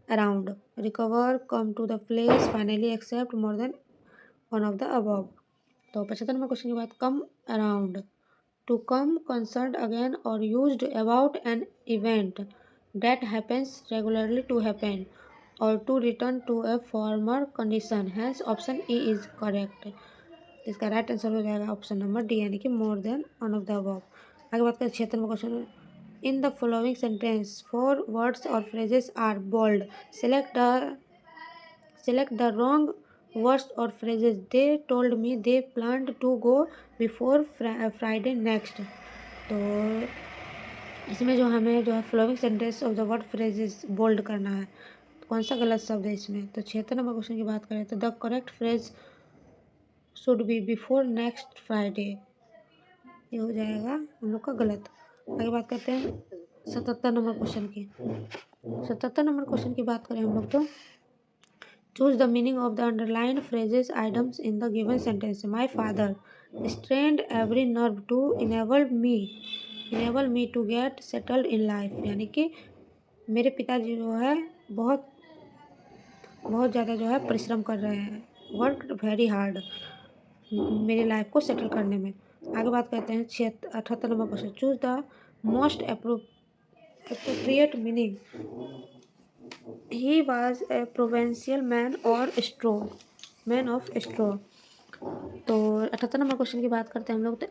around, recover, come to the place, finally, accept, more than one of the above। तो 75 number question की बात, come around, to come concerned again or used about an event that happens regularly to happen or to return to a former condition, hence option E is correct। इसका right answer हो जाएगा option number D, यानी कि more than one of the above. आगे बात करें 76 number question, in the following sentence 4 words और phrases are bold, select the wrong words और phrases. They told me they planned to go before Friday next. तो इसमें जो हमें जो है following sentence of the word phrases bold करना है, तो कौन सा गलत शब्द है इसमें। तो 76 नंबर क्वेश्चन की बात करें तो the correct phrase should be before next Friday, ये हो जाएगा हम लोग का गलत। आगे बात करते हैं 77 नंबर क्वेश्चन की। 77 नंबर क्वेश्चन की बात करें हम लोग तो choose the meaning of the underline phrases items in the given sentence. My father strained every nerve to enable me to get settled in life, यानी कि मेरे पिताजी जो है बहुत ज़्यादा जो है परिश्रम कर रहे हैं, वर्क वेरी हार्ड, मेरी लाइफ को सेटल करने में। आगे बात करते हैं 78 number question, choose the most appropriate meaning. He was a provincial man और मैन ऑफ स्ट्रो। तो 78 नंबर क्वेश्चन की बात करते हैं हम लोग तो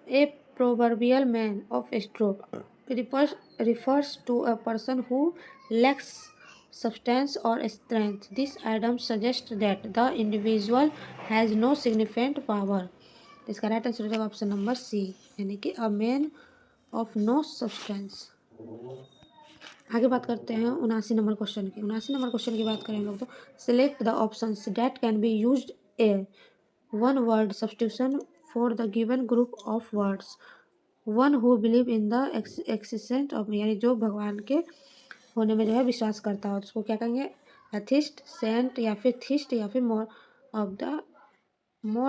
a proverbial man of straw refers to a person who lacks substance or strength. This item suggests that the individual has no significant power। इसका राइट आंसर हो जाएगा ऑप्शन नंबर सी, यानी कि a man of no substance. आगे बात करते हैं 79 number question की। 79 नंबर क्वेश्चन की बात करें हम लोग तो select the options that can be used A one word substitution for the given group of words. One who believe in the existence of, यानी जो भगवान के होने में जो है विश्वास करता हो, तो उसको क्या कहेंगे, एथिस्ट, सेंट, या फिर थिस्ट, या फिर more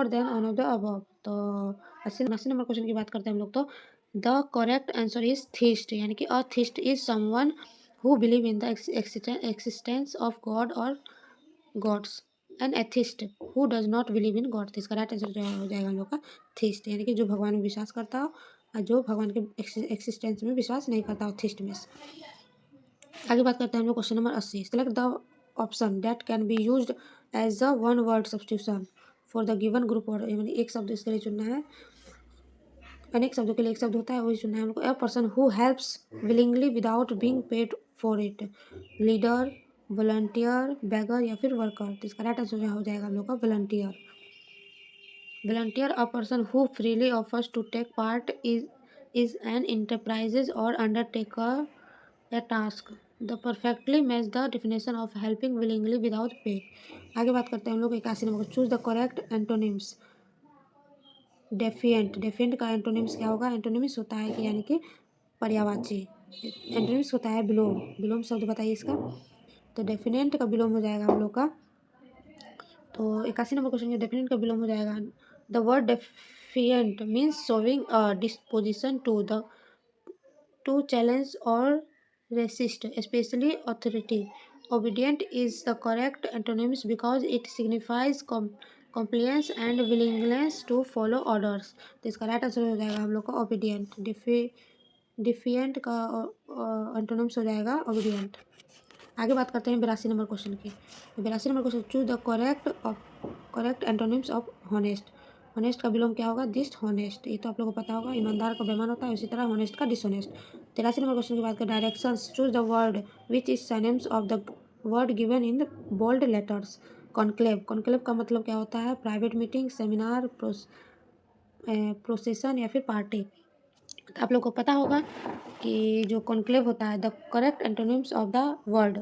than one of the above. तो 80 नंबर क्वेश्चन की बात करते हैं हम लोग तो the correct answer is theist, यानी कि a theist is someone who believe in the existence of god और gods. An atheist who does not believe in god. तो इसका राइट आंसर जो हो जाएगा हम लोग का थिस्ट, यानी कि जो भगवान में विश्वास करता हो और जो भगवान के एक्सिस्टेंस में विश्वास नहीं करता हो, थिस्ट में। आगे बात करते हैं हम लोग question number 80, select the option that can be used as the one word substitution for the given group word, यानी एक शब्द इसके लिए चुनना है, अनेक शब्दों के लिए एक शब्द होता है, वही चुनना है हमको। A person who helps willingly without being paid for it, leader, volunteer, beggar, या फिर वर्कर। तो इसका राइट आंसर हो जाएगा हम लोग का volunteer. Volunteer a person who freely offers to take part is an enterprises और undertaker a task. The perfectly match the definition of helping willingly without pay. आगे बात करते हैं हम लोग 81 number, choose the correct antonyms. Defiant का antonyms क्या होगा, एंटोनिम्स होता है कि यानी कि पर्यायवाची, एंटोनिम्स होता है विलोम शब्द बताइए इसका। तो डेफिनेंट का विलोम हो जाएगा हम लोग का, तो 81 नंबर क्वेश्चन का डेफिनेंट का विलोम हो जाएगा। The word defiant means showing a disposition to challenge or resist, especially authority। Obedient is the correct antonyms because it signifies compliance and willingness to follow orders। तो इसका राइट आंसर हो जाएगा हम लोग का obedient। डिफिएंट का एंटोनिम्स हो जाएगा obedient। आगे बात करते हैं 82 नंबर क्वेश्चन की। 82 number question, choose the correct antonyms of honest. Honest का विलोम क्या होगा, डिसहॉनेस्ट, ये तो आप लोगों को पता होगा, ईमानदार का बेईमान होता है, उसी तरह हॉनेस्ट का डिसहॉनेस्ट। 83 नंबर क्वेश्चन की बात करें directions, choose the word which is synonyms of the word given in the bold letters. Conclave का मतलब क्या होता है, प्राइवेट मीटिंग, सेमिनार, प्रोसेशन, या फिर पार्टी। तो आप लोग को पता होगा कि जो कॉन्क्लेव होता है, the correct antonyms of the word.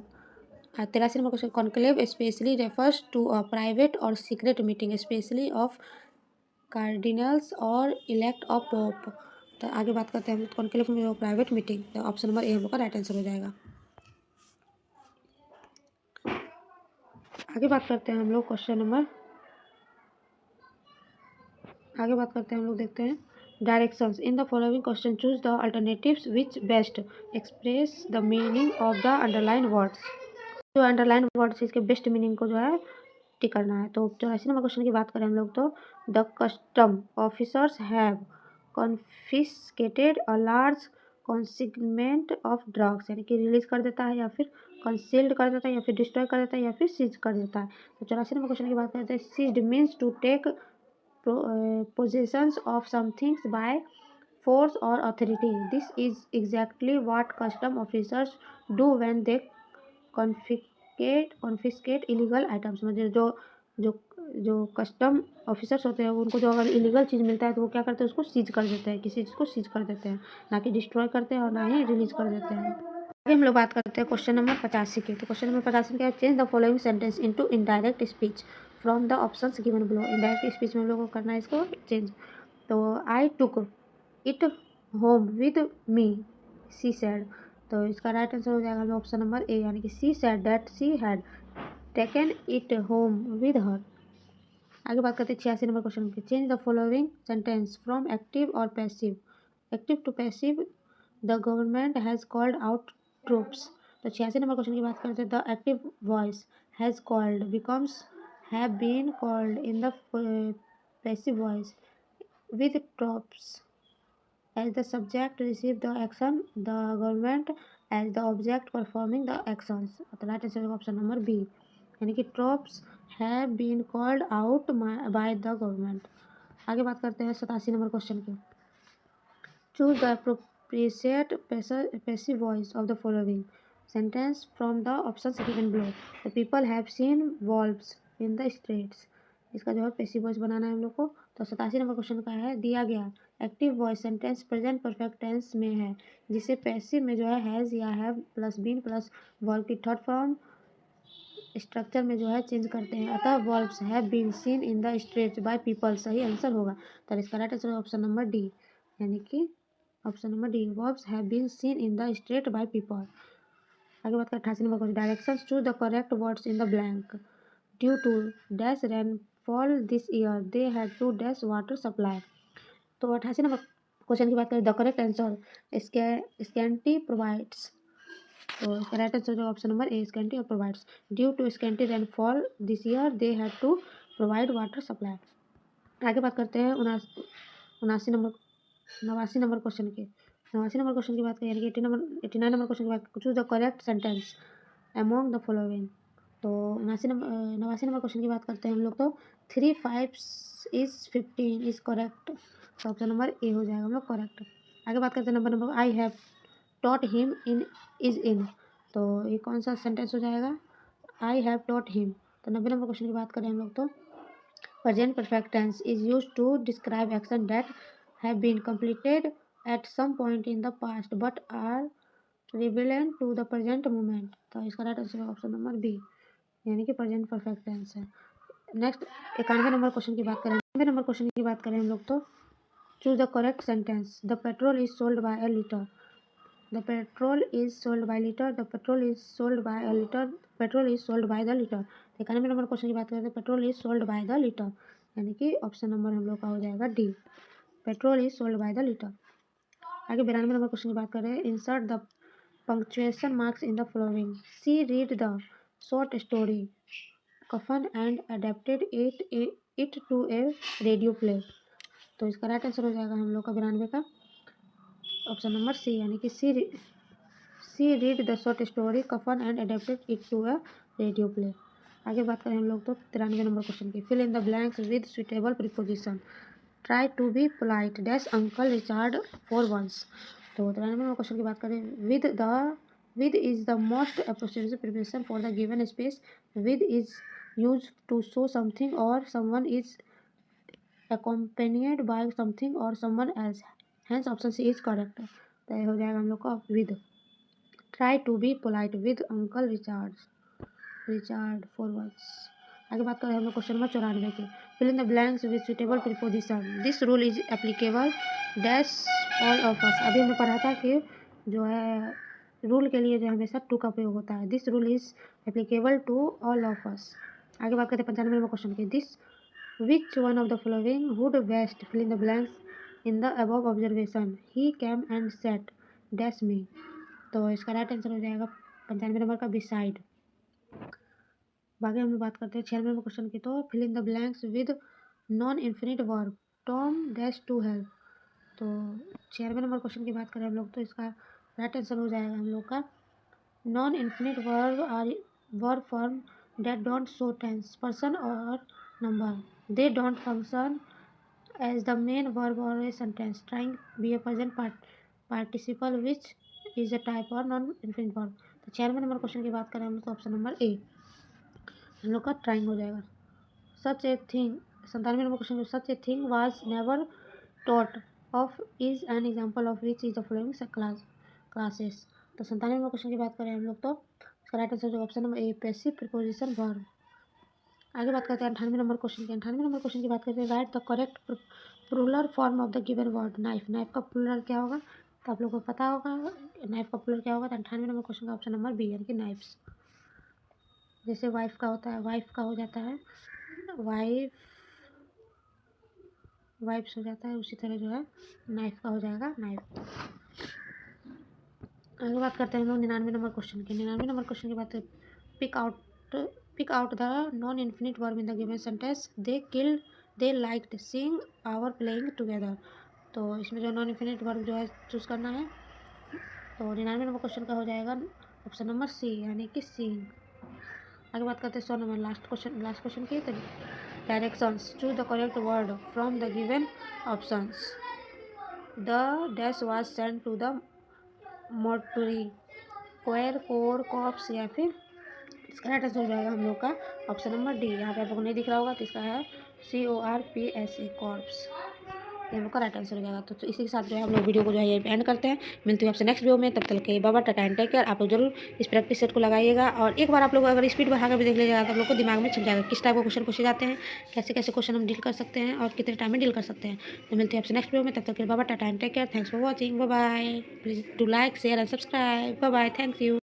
83 number question, conclave specially refers to a private और secret meeting specially of cardinals और इलेक्ट ऑफ पोप। तो आगे बात करते हैं हम कॉन्क्लेव में जो प्राइवेट मीटिंग, तो ऑप्शन नंबर ए हम लोग का राइट आंसर हो जाएगा। आगे बात करते हैं हम लोग क्वेश्चन नंबर, आगे बात करते हैं हम लोग, देखते हैं directions in the following question choose the alternatives which best express the meaning of the underline words. जो अंडरलाइन वर्ड्स इसके बेस्ट मीनिंग को जो है टिक करना है। तो 84 नंबर क्वेश्चन की बात करें हम लोग, तो the custom officers have confiscated a large consignment of drugs, यानी कि रिलीज कर देता है या फिर कंसील्ड कर देता है या फिर डिस्ट्रॉय कर देता है या फिर सीज कर देता है। तो 84 नंबर क्वेश्चन की बात करते हैं, seized means to take possessions of some things by force or authority. This is exactly what custom officers do when they confiscate illegal items। मतलब जो जो जो कस्टम ऑफिसर्स होते हैं उनको जो अगर इलीगल चीज़ मिलता है तो वो क्या करते हैं, उसको सीज कर देते हैं, किसी चीज़ को सीज कर देते हैं, ना कि डिस्ट्रॉय करते हैं और ना ही रिलीज कर देते हैं। आगे हम लोग बात करते हैं क्वेश्चन नंबर 85 की। तो क्वेश्चन नंबर 85 क्या है, change the following sentence into indirect speech from the options given below. Indirect speech में हम लोग को करना है इसको चेंज। तो I took it home with me, she said. तो इसका राइट आंसर हो जाएगा ऑप्शन नंबर ए, यानी कि सी सैड दैट सी हैड टेकन इट होम विद हर। आगे बात करते हैं 86 नंबर क्वेश्चन की, change the following sentence from active और passive, active to passive. The government has called out troops. तो 86 नंबर क्वेश्चन की बात करते हैं, the active voice has called becomes have been called in the passive voice with troops as the subject receive the action, the government as the object performing the actions। तो right answer option number B, यानी कि troops have been called out by the government. आगे बात करते हैं 87 number question की, choose the appropriate passive voice of the following sentence from the options given below। the people have seen wolves in the streets। इसका जो है passive voice बनाना है हम लोग को। तो 87 नंबर क्वेश्चन का है, दिया गया active voice sentence present perfect tense में है, जिसे पैसिव में जो है हैज़ या have plus been plus verb की थर्ड फॉर्म स्ट्रक्चर में जो है चेंज करते हैं। अतः birds have been seen in the streets by people सही आंसर होगा। तो इसका right answer option number D, यानी कि option number D, birds have been seen in the streets by people. आगे बात करें 88 number question, directions choose the correct words in the blank. Due to dash rainfall this year they had to dash water supply. तो 88 number question की बात करें, the correct answer scanty provides. तो इसका right answer जो option number A, scanty और provides. Due to scanty rainfall this year they had to provide water supply. आगे बात करते हैं 89 नंबर 89 नंबर क्वेश्चन की। 89 नंबर क्वेश्चन की बात करें, यानी कि 89 नंबर क्वेश्चन की बात, choose the correct sentence among the following. तो 89 नंबर क्वेश्चन की बात करते हैं हम लोग, तो 3 5 इज 15 इज करेक्ट। तो ऑप्शन नंबर ए हो जाएगा हम लोग करेक्ट। आगे बात करते हैं number I have taught him in is in. तो ये कौन सा सेंटेंस हो जाएगा, आई हैव टॉट हिम। तो 90 नंबर क्वेश्चन की बात करें हम लोग, तो present perfect tense is used to describe action that have been completed at some point in the past but are relevant to the present moment। तो इसका right answer है ऑप्शन नंबर बी, यानी कि प्रेजेंट परफेक्ट टेंस है। Next 91 number question की बात करें, 91 number question की बात करें हम लोग, तो choose the correct sentence, the petrol is sold by a litre. The petrol is sold by litre, the petrol is sold by a litre, petrol is sold by the litre. 91 number question की बात करें, तो petrol is sold by the litre, यानी कि option number हम लोग का हो जाएगा D, petrol is sold by the litre. आगे 92 नंबर क्वेश्चन की बात करें, insert the punctuation marks in the following. She read the short story Kafan and adapted it to a radio play. तो इसका राइट आंसर हो जाएगा हम लोग का 92 का ऑप्शन नंबर सी, यानी कि she read the short story Kafan and adapted it to a radio play. आगे बात करें हम लोग, तो 93 नंबर क्वेश्चन की, fill in the blanks with suitable preposition. Try to be polite dash uncle Richard for once. तो 93 नंबर क्वेश्चन की बात करें, with is the most appropriate preposition for the given space. With is use to show something or someone is accompanied by something or someone else। Hence option C is correct. तो ये हो जाएगा हम लोग का विद। Try to be polite with uncle Richard for once. आगे बात करें हम लोग क्वेश्चन नंबर 94 की। Fill in the blanks with suitable preposition. This rule is applicable dash all of us. अभी हमने पढ़ा था कि जो है रूल के लिए जो हमेशा टू का प्रयोग होता है। This rule is applicable to all of us. आगे बात करते हैं 95 नंबर क्वेश्चन की। This which one of the following would best fill in the blanks in the above observation. He came and set dash me. तो इसका right answer हो जाएगा 95 number का बिसाइड। बाकी हम लोग बात करते हैं 96 नंबर क्वेश्चन की। तो fill in the blanks with non infinite verb Tom dash to help. तो 96 नंबर क्वेश्चन की बात करें हम लोग तो इसका राइट आंसर हो जाएगा हम लोग का non infinite verb are verb form that don't show tense, person or number. They don't function as the main verb or a sentence. Trying be a present participle which is a type or non-infinite verb. तो 96 number question की बात करें हम लोग तो option number A हम लोग का ट्राइंग हो जाएगा। Such a thing 97 number question such a thing was never thought of is an example of which is the following classes. तो 97 नंबर क्वेश्चन की बात करें हम लोग तो इसका राइट आंसर ऑप्शन नंबर ए पैसिव प्रीपोजिशन वर्ब। आगे बात करते हैं 98 नंबर क्वेश्चन की। 98 नंबर क्वेश्चन की बात करते हैं write the correct plural form of the given word knife. Knife का प्लूरल क्या होगा तो आप लोगों को पता होगा नाइफ का प्लूरल क्या होगा। तो 98 नंबर क्वेश्चन का ऑप्शन नंबर बी यानी कि नाइफ्स। जैसे वाइफ का होता है वाइफ का हो जाता है वाइफ्स हो जाता है, उसी तरह जो है नाइफ का हो जाएगा नाइफ। आगे बात करते हैं हम लोग 99 नंबर क्वेश्चन की। 99 नंबर क्वेश्चन की बात है pick out the non infinite verb in the given sentence. They liked seeing our playing together. तो इसमें जो नॉन इन्फिनिट वर्ब जो है चूज़ करना है। तो 99 नंबर क्वेश्चन का हो जाएगा ऑप्शन नंबर सी यानी कि सीइंग। आगे बात करते हैं 100 नंबर लास्ट क्वेश्चन की। तो directions choose the correct word from the given options. The dash was sent to the mortuary choir core corpse या फिर इसका राइट आंसर हो जाएगा हम लोग का ऑप्शन नंबर डी। यहाँ पे आप लोग को नहीं दिख रहा होगा तो इसका है CORPS कॉर्प्स। ये हम लोग का राइट आंसर हो जाएगा। तो इसी के साथ जो है हम लोग वीडियो को जो है ये एंड करते हैं। मिलते हैं आपसे नेक्स्ट वीडियो में, तब तक के बाबा टाटा एंड टेक केयर। आप लोग जरूर इस प्रैक्टिस सेट को लगाइएगा और एक बार आप लोग अगर स्पीड बढ़ा कर भी देख लीजिएगा तो आप लोग को दिमाग में छप जाएगा किस टाइप का क्वेश्चन पूछे जाते हैं, कैसे कैसे क्वेश्चन हम डील कर सकते हैं और कितने टाइम में डील कर सकते हैं। तो मिलते हैं आपसे नेक्स्ट वीडियो में, तब तक के बाबा tata and take care. Thanks for watching, bye bye. Please do like share and subscribe. Bye bye, thank you.